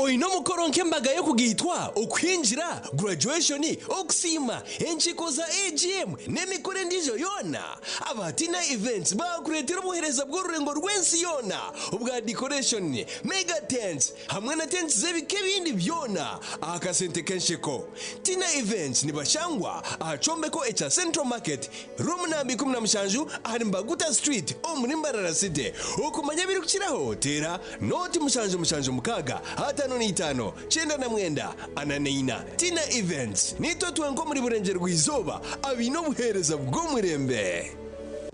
Oino mukoronke mbaga yo kugitwa okwinjira graduation okusima enchiko za AGM nemikore ndijo yona abatina events bakuretera obuhereza bw'orurengo rwensi yona ubwa decoration mega tents hamwe na tents zebike bindi byona akasente kenshiko tina events nibashangwa achombeko echa Central Market room number 17 ahari Mbaguta Street omurimbarara city okumanya biri kukiraho tera noti mushanje mukaga hata no itano chenda na mwenda ananeina tina events nito twengo muri burengero rw'izoba abino buhereza bw'umurembe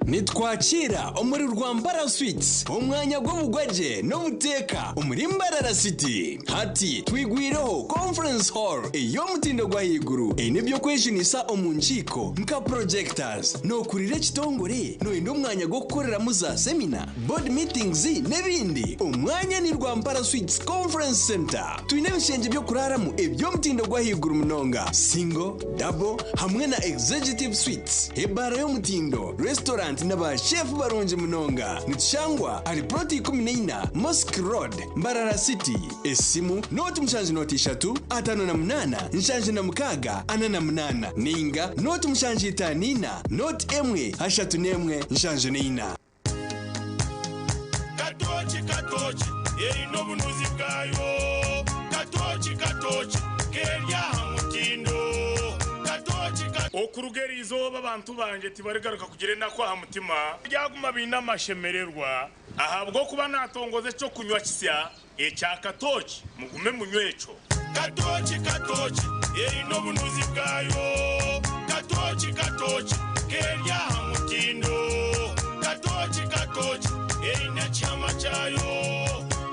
nitwakira omuri Rwambara Sweets omwanya gw'obugwaje no buteka omuri Mbarara City hati twigwireho conference hall eyo mutindo gwa higuru enebyo kweshinisa omunchiko nka projectors no kurire kitongore no endo mwanya gwo gukorera muza seminar board meetings nebindi omwanya ni Rwambara Sweets conference center twine bishenje byo kuraramu ebyo mutindo gwa higuru munonga single double hamwe na executive suites ebara yo mutindo restaurant naba chef baronje munonga nitshangwa ali proti 14 Mosque Road Mbarara City esimu noti mshanje noti 3 atano na mnana nshanje na mukaga anana mnana ninga noti mshanje itanina noti emwe hashatu nemwe nshanje nina katochi yeino bunuzi bwayo katochi kerya mutindo okurugeri izoba abantu banje tibaregaruka kugire nakwa ha mutima byaguma bina mashemererwa ahabwo kuba natongoze cyo kunywa kisya echa katochi mugume munywecho katochi yeino bunuzi bwayo katochi kerya mutindo katochi yeina chama chayo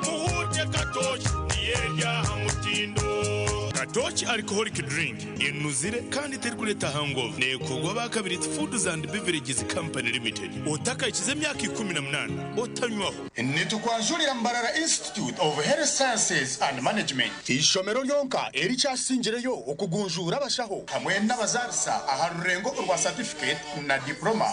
muhute katochi yerya mutindo Katochi alcoholic drink inuzire kandi terkuleta hangover nekogwa bakabiri Foods and Beverages Company Limited otaka ikize myaka 18 otanywaho nitukwanjurira Mbarara Institute of Health Sciences and Management ishomero lyonka eri cyasingireyo okugunjura abashaho hamwe n'abazarisa aharurengo rwa certificate na diploma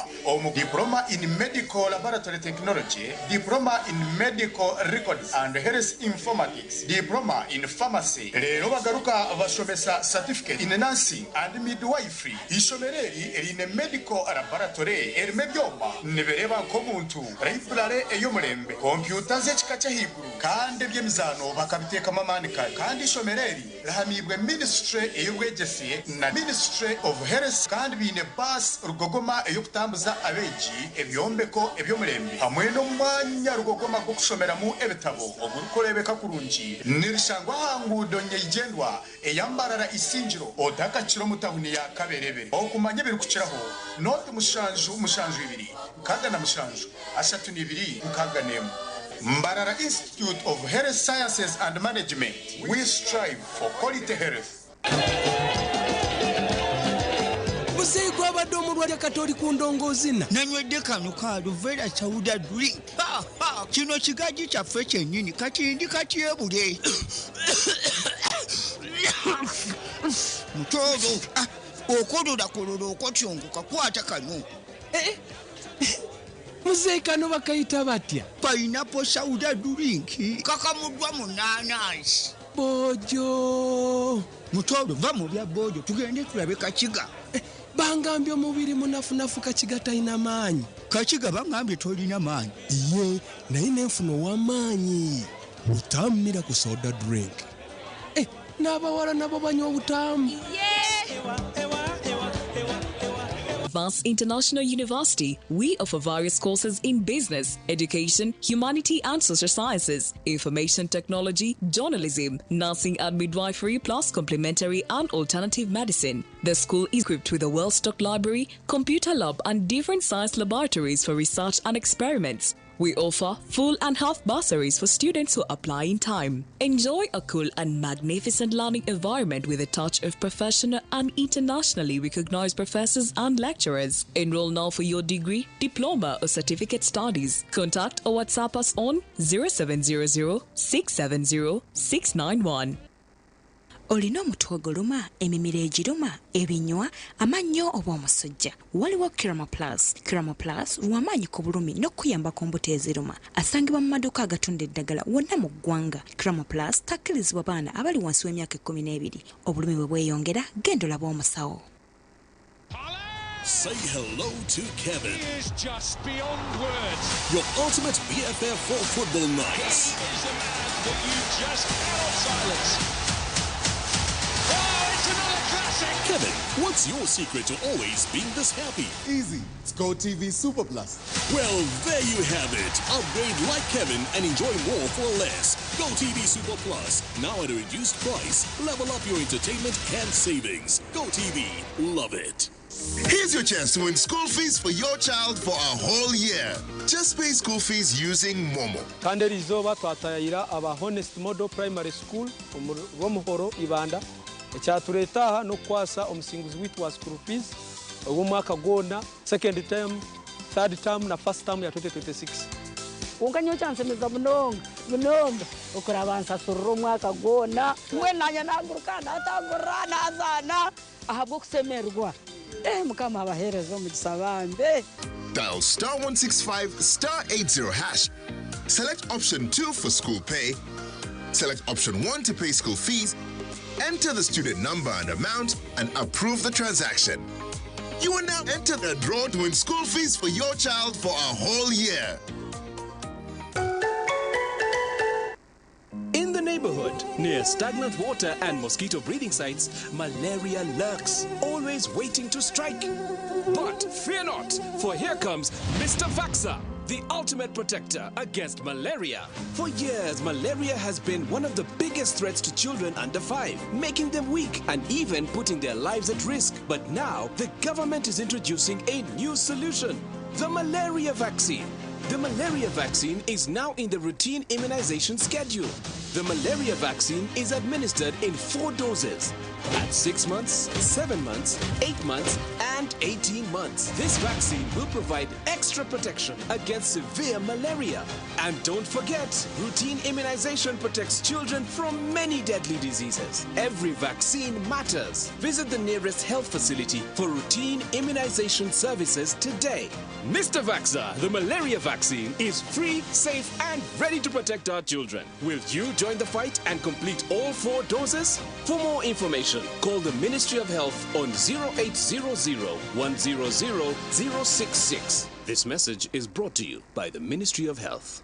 diploma in medical laboratory technology diploma in medical records and health informatics diploma in pharmacy rero bagaruka abashomesa certificate in nursing and midwifery ishomereri erine medical laboratory erime byoma nebereba ko muntu library eyomurembe computer z'ekikacha higuru kandi byemizano bakabiteka mamanika kandi ishomereri rahamibwe ministry eyobwegesiye na ministry of health kandi bine bus rugogoma eyokutambuza abeji ebyombeko ebyomurembe hamwe no mwanya rugogoma go kushomeramo ebitabo ogukorebeka kurungi nirishangwa hangudo nyegendwa eyambarara isinjiro odaka kiro mutahuni ya kaberebere okumanya biri kukiraho note mushanju 2 kaga na mushanju 32 ukaga nemo Mbarara Institute of Health Sciences and Management we strive for quality health Musei kwa badomu rwa katori kundongozina nanywedde kano ka Luvera chawuda drink kino kigaji kyaffe kyennyini kati katyebule mutoro okolola okotyongoka kwata kano Musei kano bakayita batya pineapple soda drink kakamuddwa mu nanasi bojo mutoro va mu bya bojo tugende tulabe kakiga bangambye omubiri munafunafu kakiga talina maanyi kakiga bangambye tolina maanyi iye naye nenfuna ow'amaanyi butamira ku soda drink n'abawala nabo banywa obutamu Advanced International University, we offer various courses in business, education, humanity and social sciences, information technology, journalism, nursing and midwifery, plus complementary and alternative medicine. The school is equipped with a well-stocked library, computer lab and different science laboratories for research and experiments. We offer full and half bursaries for students who apply in time. Enjoy a cool and magnificent learning environment with a touch of professional and internationally recognized professors and lecturers. Enroll now for your degree, diploma or certificate studies. Contact or WhatsApp us on 0700 670 691. Olina omutwe oguluma, emimiro egiruma, ebinywa, amannyo oba omusujja. Waliwo Kiramo Plus. Kiramo Plus lw'amaanyi ku bulumi n'okuyamba ku mbuto eziruma. Asangibwa mu maduuka agatunda eddagala wonna mu ggwanga. Kiramo Plus takkirizibwa baana abali wansi w'emyaka 12. Obulumi bwe bweyongera, genda olabe omusawo. Say hello to Kevin. He is just beyond words. Your ultimate BFF for football nights. He is a man that you just cannot silence. Kevin, what's your secret to always being this happy? Easy. It's GoTV Super Plus. Well, there you have it. Upgrade like Kevin and enjoy more for less. GoTV Super Plus, now at a reduced price. Level up your entertainment and savings. GoTV, love it. Here's your chance to win school fees for your child for a whole year. Just pay school fees using Momo. Kanderi izoba twatayira aba Honest Model Primary School Romuhoro Ibanda. Ekyatureetaha n'okukwasa omusinguzi witu wa school fees ow'omwaka gwona second term, third term na first term ya 2026. Unkanyo chansemeza munonga okuraba nsasuro omwaka gwona mwenanya nagurukana atagurana azana ahabwo kusemerwa mukama abahereza omugisa bambe. Dial *165 *80 hash. Select option 2 for school pay. Select option 1 to pay school fees. Enter the student number and amount and approve the transaction. You will now enter the draw to win school fees for your child for a whole year. In the neighborhood, near stagnant water and mosquito breeding sites, malaria lurks, always waiting to strike. But fear not, for here comes Mr. Vaxa, the ultimate protector against malaria. For years, malaria has been one of the biggest threats to children under 5, making them weak and even putting their lives at risk. But now, the government is introducing a new solution, the malaria vaccine. The malaria vaccine is now in the routine immunization schedule. The malaria vaccine is administered in 4 doses at 6 months, 7 months, 8 months, and 18 months. This vaccine will provide extra protection against severe malaria. And don't forget, routine immunization protects children from many deadly diseases. Every vaccine matters. Visit the nearest health facility for routine immunization services today. Mr. Vaxa, the malaria vaccine is free, safe, and ready to protect our children. Will you join the fight and complete all 4 doses? For more information, call the Ministry of Health on 0800 100 066. This message is brought to you by the Ministry of Health.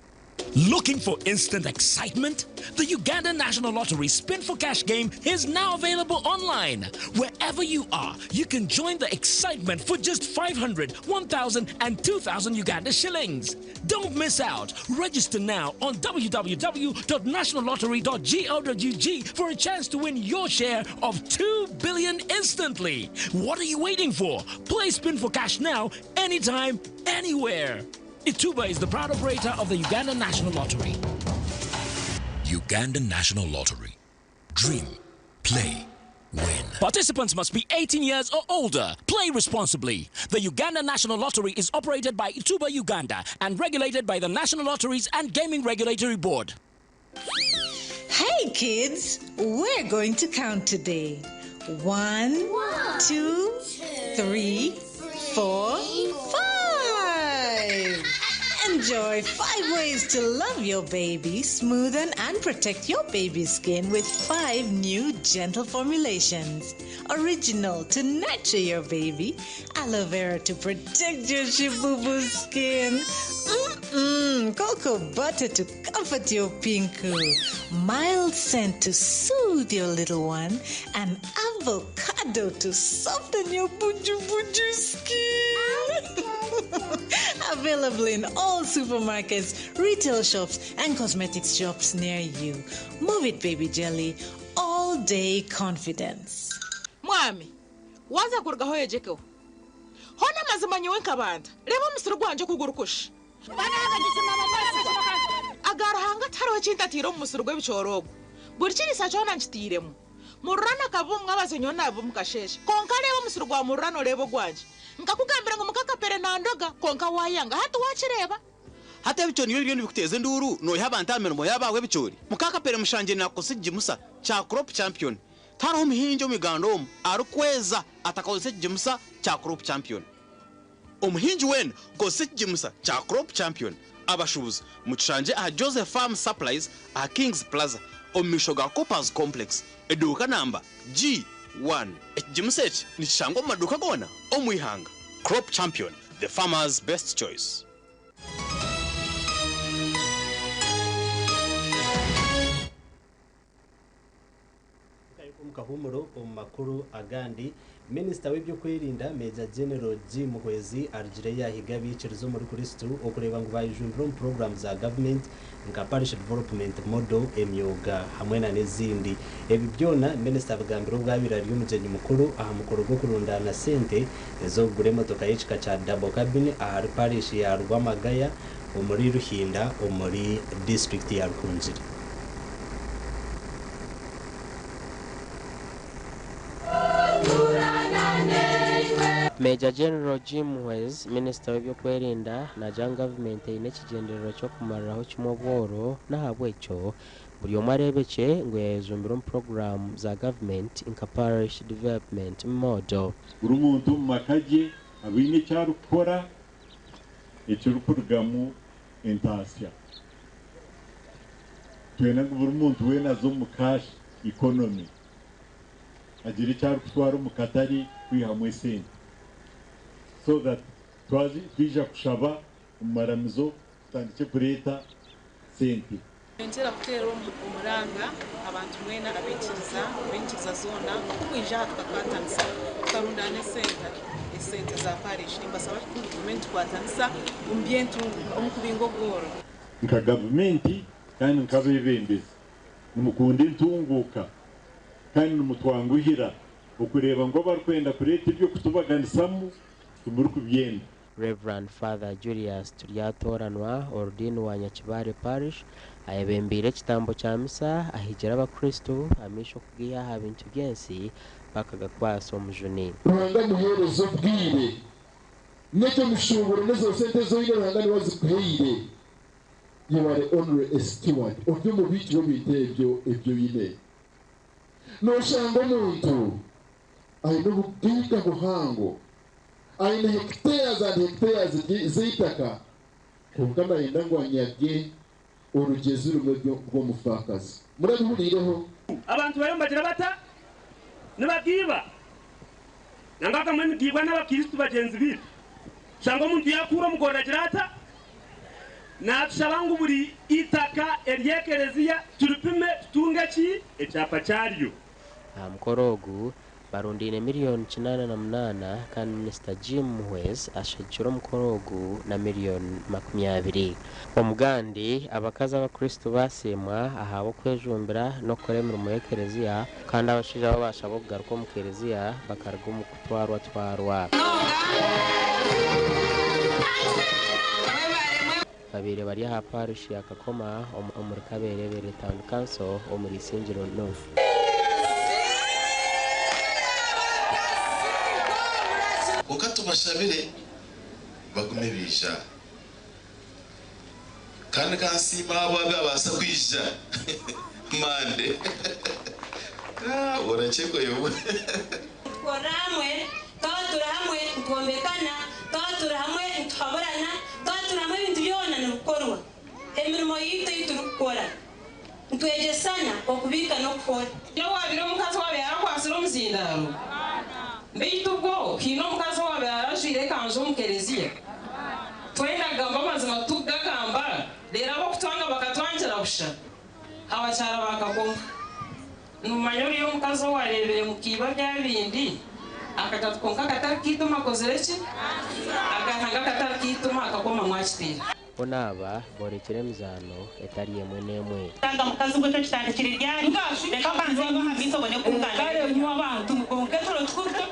Looking for instant excitement? The Uganda National Lottery Spin for Cash game is now available online. Wherever you are, you can join the excitement for just 500, 1,000 and 2,000 Uganda shillings. Don't miss out. Register now on www.nationallottery.go.ug for a chance to win your share of 2 billion instantly. What are you waiting for? Play Spin for Cash now, anytime, anywhere. Ituba is the proud operator of the Uganda National Lottery. Uganda National Lottery. Dream, play, win. Participants must be 18 years or older. Play responsibly. The Uganda National Lottery is operated by Ituba Uganda and regulated by the National Lotteries and Gaming Regulatory Board. Hey kids, we're going to count today. 1, 2, 3, 4, 5. Enjoy 5 ways to love your baby, smoothen and protect your baby's skin with 5 new gentle formulations. Original to nurture your baby, aloe vera to protect your shibubu's skin. Cocoa butter to comfort your pinku, mild scent to soothe your little one, and avocado to soften your buju skin. Available in all supermarkets, retail shops, and cosmetics shops near you. Move it, baby jelly. All day confidence. Mwami, waza kurgaho yejeko. Hona mazima nyewe kabanda. Lebo msuru gwanje kugurukush. agarahanga taro cintatiro mumusuru gw'ebicorogo buri kirisa cona nkitiremu murana kabumwe abazenyo nabo mukasheshe konka lebo musuru gwa murano lebo gwanje nkakugambira ngo mukakapere nandoga konka wayanga hatu wachireba hata bicho niyo byo bikuteze nduru no yabanta mirimo yabawe bicori mukakapere mushanje nakosije musa cha crop champion taro muhinjo migandom arukweza atakosije musa cha crop champion umuhinji wen kosije musa cha crop champion abashubuzi mucishanje a Joseph Farm Supplies a Kings Plaza omishoga Coppers Complex eduka namba G1 ejimusechi nishango maduka gona omwihanga crop champion the farmer's best choice. Kahumuro makuru agandi Minister w'ibyo kwirinda Major General G Muhwezi arjireya higabicirizo muri Kristo okureba ngo bayijumbira program za government nka parish development model emyoga hamwe na nezindi ebi byona Minister bagambira ubwabira ryo mugenyi mukuru aha mukuru go kurundana sente ezo gure motoka y'ikika cha double cabin aha parish ya Rwamagaya omuri Ruhinda omuri district ya Rukunziri. Major General Jim Wes, Minister w'ibyo kwirinda na Jan Government ine kigenderero cyo kumariraho kimoboro nahabwecho buri omarebeke ngo yazumbira program za government in parish development model buri muntu makaje abine cyarukora icyo rukurgamu intasya twena buri muntu we nazo mu cash economy agira cyarukutwara mu katari kwihamwe sente so that twija kushaba umaramizo tandike kureta sente Entera kutero umuranga abantu mwena abinchiza zona kwija tukakantanisa karundane sente za parish nimbasaba government kwatanisa umbyentu omukubingo goro nka government kandi nkabebembezi nimukunde ntunguka kandi numutwanguhira ukureba ngo barkwenda kureta ibyo kutubaganisamu tumuri kubyenda. Reverend Father Julius Turyatoranwa Ordin wa Nyakibare Parish ayebembire kitambo cha misa ahigera abakristo amisho kugiya habintu byensi bakagakwaso mujuni ruhanga muherezo bwire necyo mushobora nezo sente zo ine ruhanga ni wazikuheire you are only a steward of your mubiki wo bitebyo ebyo bine no shango muntu ayino bugiga buhango aina hectares and hectares zitaka kungana indango anyage urugezi rumwe rwo mufakazi murabihurireho abantu bayombagira bata nabagiba nangaka mwe gibwa n'abakristo bagenzi bitu shango muntu yakura mugora girata natushabangu buri itaka eryekereziya turupime tutungaki ecapa cyaryo mukorogu barundine miliyoni 98 kandi Minister Jim Wes ashikira mukorogu na miliyoni 20 omugandi abakaza abakristo basemwa ahabo kwejumbira no kuremera mu ekereziya kandi abashije babasha kugaruka mu kereziya bakarga mu kutwarwa babire bari ha parish ya Kakoma omuri Kaberere Town Council omuri Singiro North. Ukatubashabire bagume bisha kandi kansima abaga basa kwisha mande uracheko yobo koramwe turahamwe tukombekana turahamwe tuhaborana turahamwe ibintu byona nukorwa emirimo yite turukora ntwegesana okubika no kukora yo wabiro mukazi wabe yakwasira umuzindaro mbeyitubwo hino mukazi wabe yarashire kanje umukereziya twenda gamba mazima tugagamba lera bo kutwanga bakatwangira busha abacyara bakakomba numanyo yo mukazi warebere mukiba byabindi akatatukonka katakituma kozereki agahanga katakituma akakoma mwachitira onaba borekere mizano etari yemwe nemwe tanga mukazi gwe cyane kiri ryari reka banze bahabito bone kungana kare mu abantu mukonke toro twurto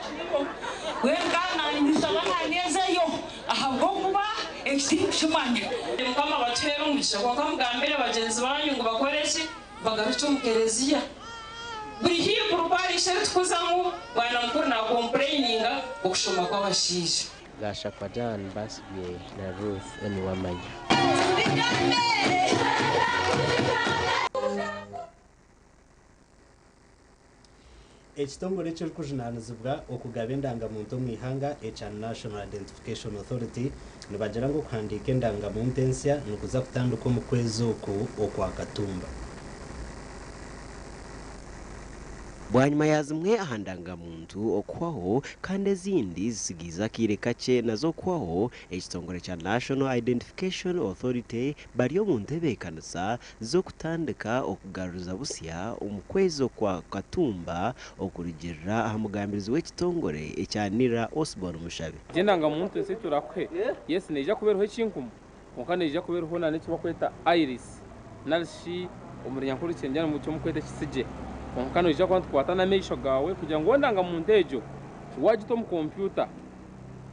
we kana nisaba neza yo ahabwo kuba extinction kimanye mukama batera umugisha kwa mugambere bagenzi banyu ngo bakoreshe bagaruce mu kereziya buri hiyo kurubari shari tukuzamu bwana mukuru na complaininga okushoma kw'abashije gasha kwa John Basbiye na Ruth Eniwamanya. ekitongole ky'okujunanizibwa okugaba endangamuntu omu ihanga ekya National Identification Authority nibagira ngu okuhandiika endangamuntu ensya nikuza kutandika omu kwezi oku okwa Katumba. bwanyuma ya zimwe ahandangamuntu okwaho kandi ezindi zisigiza akire kakye nazo okwaho ekitongole kya National Identification Authority bari omu ntebeekanisa z'okutandika okugaruza busya omu kwezi okwa Katumba okurugirira aha mugambirizi w'ekitongole ekyanira Osborne Mushabe. endangamuntu ese turakwe yes neija kubeeraho ekinkumu konka neija kubeeraho na n'eki bakweta iris narishi omuryango cy'enjana mu cyo mukweta kisije konka neija kwata n'ameisho gawe kugira ngo endangamuntu egyo wagita mu computer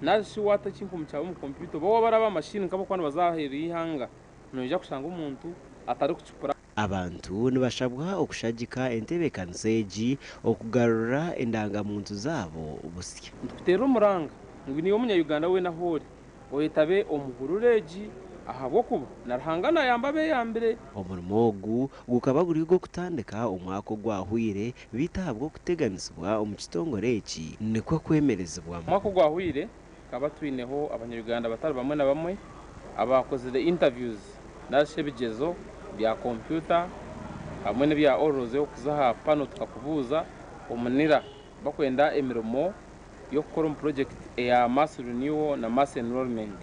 narishi wata ekinkumu cyawe mu computer bo baraba amashini nkabo kwana bazahera ihanga neija kushanga umuntu atari kucupura. Abantu nibashabwa okushagika entebeekanisa egi okugarura endangamuntu zaabo obusya. Tukutera omuranga ngo niyo munya-Uganda wena hori oyetabe omuhururegi ahabwokuba naruhanga nayamba beyambire. Omurimo ogu gukaba guri gw'okutandika omwaka ogwahwire bitahabwa okuteganisibwa omu kitongole eki nikwo kwemerezibwamu. Omwaka ogwahwire kaba twineho abanya-Uganda batari bamwe na bamwe abakozire interviews narishe ebigezo bya computer hamwe n'ebya orals okuzaha pano tukakubuuza omunira bakwenda emirimo yo gukora omu project eya mass renewal na mass enrollment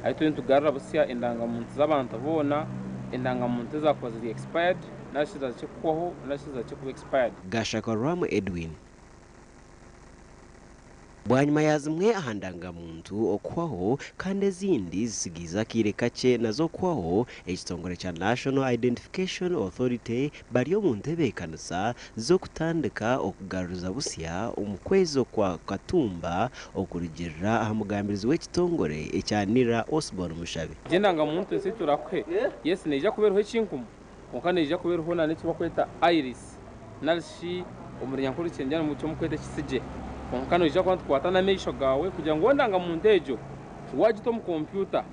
aito ntugarura busya endangamuntu z'abantu boona endangamuntu ezakuba ziri expired nashiza kyekwaho nashiza kyekuba expired. Gashakarwamu Edwin bwanyuma ya zimwe ahandangamuntu okwaho kandi ezindi zisigiza akire kakye nazo okwaho ekitongole kya National Identification Authority bari omu ntebeekanisa z'okutandika okugaruza busya omu kwezi okwa Katumba okurugirira aha mugambirizi w'ekitongole ekyanira Osborne Mushabe. endangamuntu ese turakwe yes neija kubeeraho ekinkumu konka neija kubeeraho na n'eki bakweta iris narishi omuryango cy'enjana mu cyo mukweta kisije konka neija kwata n'ameisho gawe kugira ngo endangamuntu egyo wagita mu computer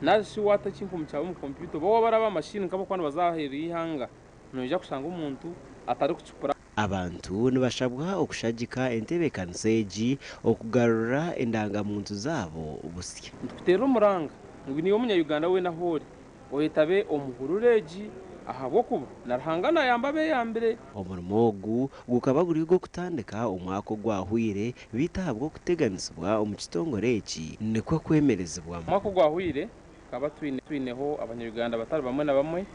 narishi wata ekinkumu cyawe mu computer bo baraba amashini nkabo kwana bazahera ihanga neija kushanga umuntu atari kucupura. Abantu nibashabwa okushagika entebeekanisa egi okugarura endangamuntu zaabo obusya. Tukutera omuranga ngo niyo munya-Uganda wena hori oyetabe omuhururegi ahabwokuba naruhanga nayamba beyambire. Omurimo ogu gukaba guri gw'okutandika omwaka ogwahwire bitahabwa okuteganisibwa omu kitongole eki nikwo kwemerezibwamu. Omwaka ogwahwire kaba twineho abanya-Uganda batari bamwe na bamwe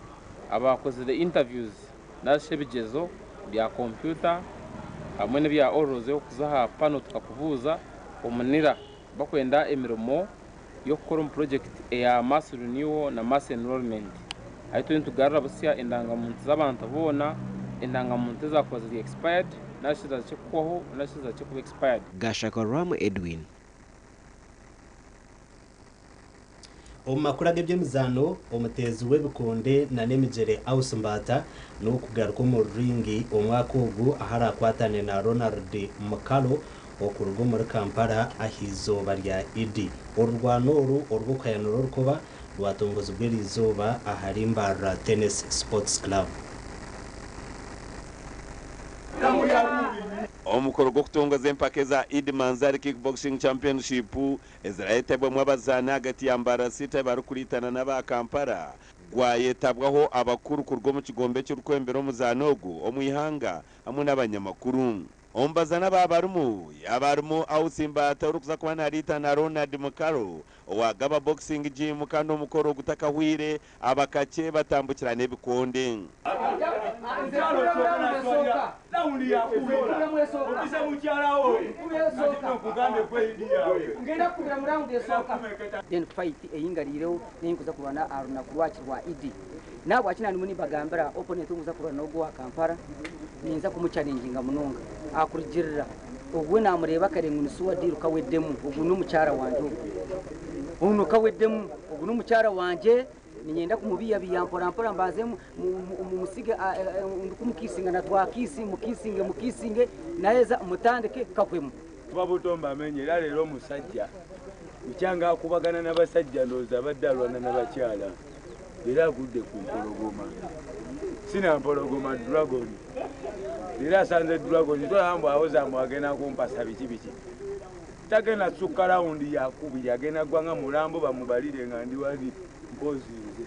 abakozire interviews narishe ebigezo bya computer hamwe n'ebya orals okuzaha pano tukakubuuza omunira bakwenda emirimo yo gukora omu project eya mass renewal na mass enrollment aito ntugarura busya endangamuntu z'abantu boona endangamuntu ezakuba ziri expired nashiza kyekwaho nashiza kyekuba expired. Gashakarwamu Edwin omu makuru ag'ebyemizano omuteezi w'ebikonde na n'emigyere Ausimbata n'okugaruka omu ringi omwaka ogu aharakwatane na Ronald Mukalo okuruga muri Kampala ah'izooba rya Idi. Orurwano oru orw'okuhayanura orukuba rwatongozibwa erizooba ahari Mbarra Tennis Sports Club. omukoro gw'okutongoza empaka za Idi Manzari Kickboxing Championship ezirayetabwemu abazaani hagati ya Mbarra City barikuritana n'aba Kampala gwayetabwaho abakuru kurwa omu kigombe ky'orukwembera omuzaano ogu omu ihanga hamwe n'abanyamakuru. Omubazaana abarimu Ausimbata orikuza kuba naritana Ronald Mukaro owagaba boxing gym kandi omukoro ogutakahwire abakakye batambukira n'ebikonde. Then fight eyingalireho n'inkuza kurwana arunaku rwaki rwa Idi nabwo akina nimuni bagambira opponent umuza kurwana ogwo wa Kampala ninza kumuchallenginga munonga akurigirira ubwo namureba kare ngunisuwa diru kaweddemu ubu n'umucyara wanje ubu kawedemu uno mucyara wanje ninyenda kumubiya biyampora mpora mbaze musige kumukisinga na twakisi mukisinge naheza mutandike kakwemu babutomba amenyera lero musajja ukyanga akubagana n'abasajja ndoza baddalwana n'abakyala era agudde ku mpologoma sina mpologoma dragon era asanze dragon tolamba awoza mwagenda kumpasa biki tagenda sukka rawundi yakubiri agenda gwanga mulambo bamubalire nga ndi wali mpozinze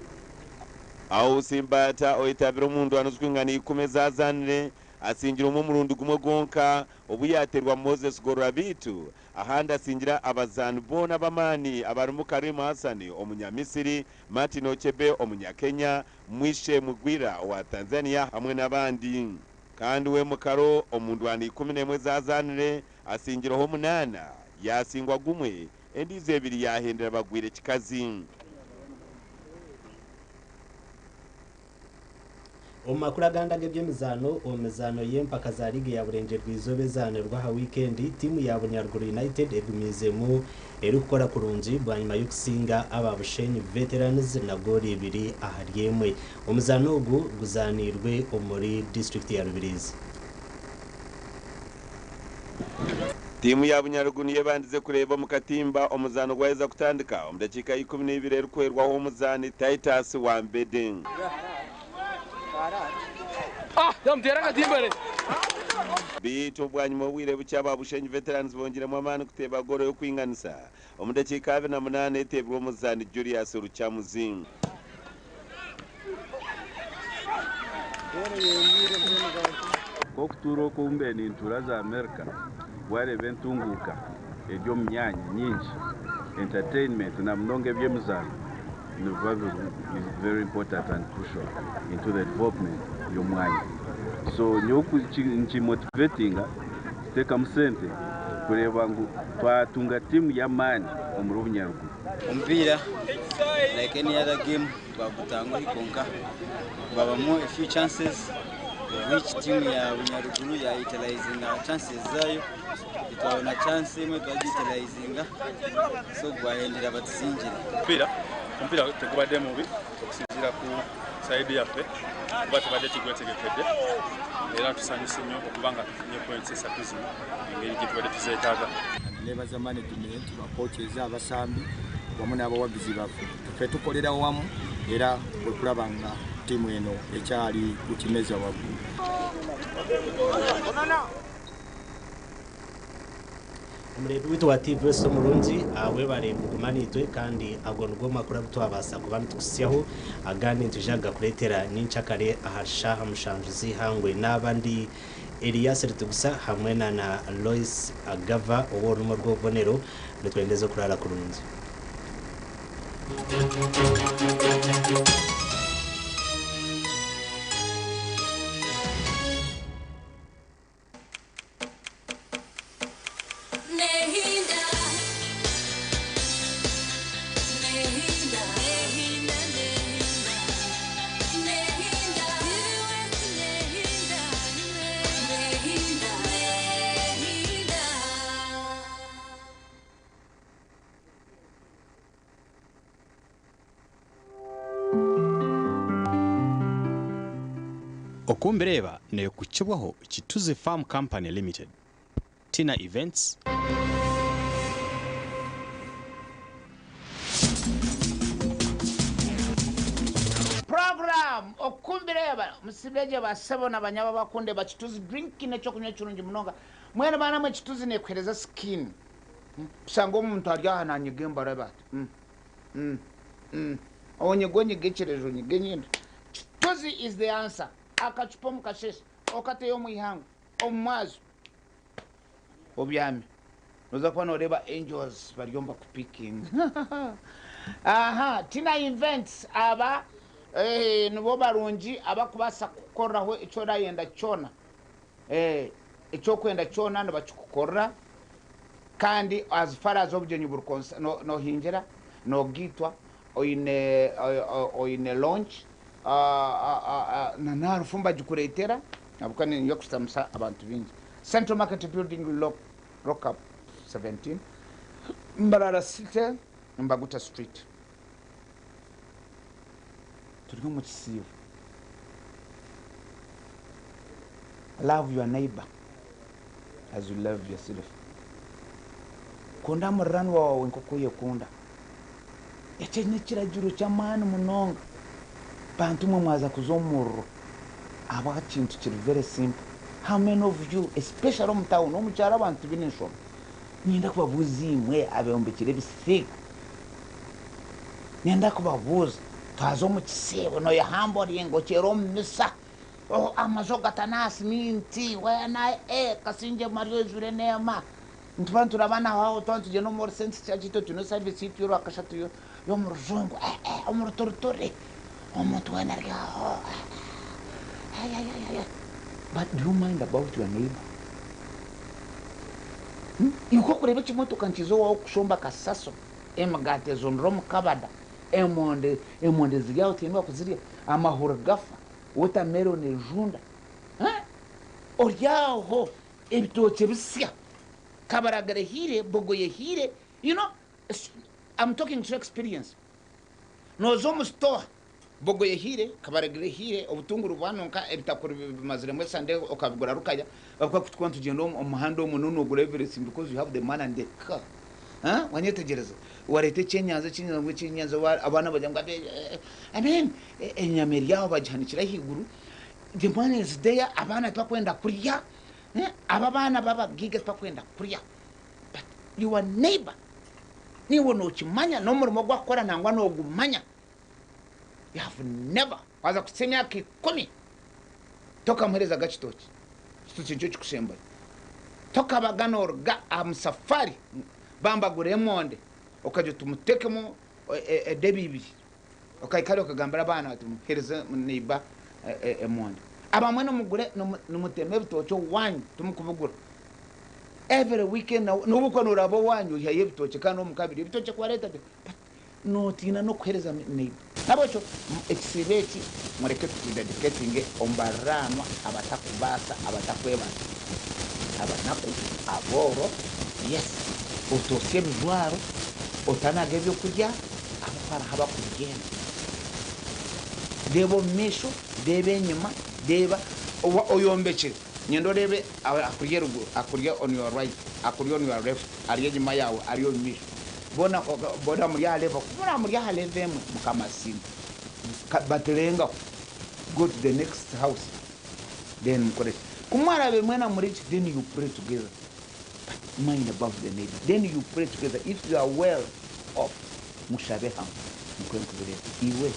awo simbata oyitabira omundu anozwinga ni 10 zazanire asingira omumurundi gumwe gonka obuyaterwa Moses Gorabitu ahandi asingira abazani bona bamani abarimu Karim Hassan omunyamisiri Martin Ochebe omunyakenya Mwishe Mugwira wa Tanzania hamwe n'abandi kandi we mukaro omundu ani 11 zazanire asingira ho 8 yasingwa gumwe endize ebiri yahendera bagwire kikazi Omakuru agandage by'emizano omizano y'empaka za ligue ya burenje rwizobe zanirwa ha weekend timu ya Bunyaruguru United egumizemu eri gukora kurungi bwanyuma yo kusinga ababushenyi veterans na goli 2 aharyemwe omuzano ugu guzanirwe omuri district ya Rubirizi. timu ya Bunyaruguru yebandize kureba mu katimba omuzano gwaheza kutandika omudakika 12 eri kwerwaho omuzani Titus wa Mbede yamutera timbere bitu bwanyuma obwire bukyaba bushenyi veterans bongiremu amaani kuteba goro yo kwinganisa omudakika 28 etebwa omuzani Julius Ruchamuzi kokuturo kumbe ni ntura za Amerika wale bentunguka ebyo myanya nyingi entertainment na mnonge byemuzano is very important and crucial into the development y'omwanya so nyoku nchi motivating teka musente kureba ngo twatunga timu ya mani omuri Bunyaruguru ompira like any other game twagutangwa hikonka babamo a few chances which team ya Bunyaruguru ya utilizing chances zayo itwabona chance imwe twagitilizinga so gwahendera batsinjira ompira tekubadde mubi okusinzira ku side yaffe kuba tubadde kigwetegekedde era tusanyuse nnyo okubanga tufunye points esatu zino engeri gye tubadde tuzeetaaga nebaza management bakocheze abasambi wamu n'abawagizi baffe tufe tukolera wamu era wekulaba nga timu eno ekyali ku kimeza waggulu. Umurebe witu wa TV so murungi awe bare mugumanitwe kandi agongo makuru twabasa kuba mitukusyaho agani tujaga kuletera nincakare ahashaha mushanjuzi hangwe n'abandi ELIAS AINEAMAANI hamwe na LOICE GAVAH owo rumo rw'obonero nitwendeze kurara kurunzi. Okumbereba nayo kuchibwaho Kituze Farm Company Limited. Tina Events program okumbireba musibeje basabona banyaba bakunde bakituzi drink necho kunywa kirungi munonga mwene bana mwe kituzi nekwereza skin sango omuntu alya nanyige bat onye gonye gecherejo nyigenyenda kituzi is the answer akachupa mukasheshe okate yo muihango omwazo obyami noza kuba noreba angels baryomba kupicking aha Tina Events aba nubo barungi abakubasa kukoraho icyo rayenda cyona icyo kwenda cyona nabakikukora kandi as far as objenyu burkonsa no hinjera no gitwa oine launch na rufumba jukuretera abukani yo kusamsa abantu bingi Central Market Building lock up 17 Mbarara City Mbaguta Street turi mu kisibo. Love your neighbor as you love yourself. Kunda murani wawe nk'uko uyekunda. Icyo ni kiragiro cy'amani munonga. Bantu mwe mwaza kuzomurro. Aba kintu kiri very simple. How many of you, especially mu town, mu cyaro abantu binisho, nyenda kubabuza imwe abeombekere bisiga. Nyenda kubabuza twazo mu kisebo no yahamboriye ngo kero misa. Oh, amazoga tanasi minti wena kasinje Mario jure nema. Ntubantu rabana hao tontu je no more sense chachito tuno service yoro akashatu yo mu ruzungu mu rutorotore. Omuntu wena rya. But do you mind about your neighbor? Yuko kureba kimotoka nkizo wawo kushomba kasaso emagate zonro mu kabada emonde zirya utemba kuzirya amahura gafa watermelon ejunda oryaho ebitoke bisya kabaragare hire bogoye hire, you know. I'm talking to experience. Nozo mu store bogoye hire kabaragare hire obutunguru bwanonka ebitakuru bizire mwe sande okabigura rukaya bakwa kutwantu gendo umuhando mununu ogura everything because you have the man and the car. Wanyetegereza warete cyenyanza abana bajya ngo I mean enyameri yaho bajyanikira higuru. The man is there, abana twakwenda kurya. Aba bana baba giga twakwenda kurya. But your neighbor niwo no kimanya no murimo gwakora nangwa no gumanya. You have never waza kusemya kikumi toka mhereza gachitoki kitucyo cyukusemba toka baganorga amsafari bamba guremonde okaje tumutekemo debibiri okaikale okagambira bana atumuhereza niba emonde abamwe no mugure no muteme bitocho wanyu tumukubugura every weekend no bukono rabo wanyu yaye bitoche kandi no mukabiri bitoche kwa leta no tina no kuhereza niba nabocho exhibiti mureke tudedicating ombarano abatakubasa abatakwebasa abanaku aboro yes utosye bijwaro utanage byo kurya abafara haba kugenda debo misho debe nyuma deba oyombeke nyendo debe akurye rugo akurye on your right akurye on your left ariye nyuma yawe ariyo misho bona muri aleva kubura muri aleva mukamasimu batelenga go to the next house then correct kumara be mwena muri then you pray together mind above the neighbor then you pray together if you are well off mushabeha mkwenkubere iwe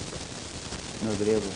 no dereva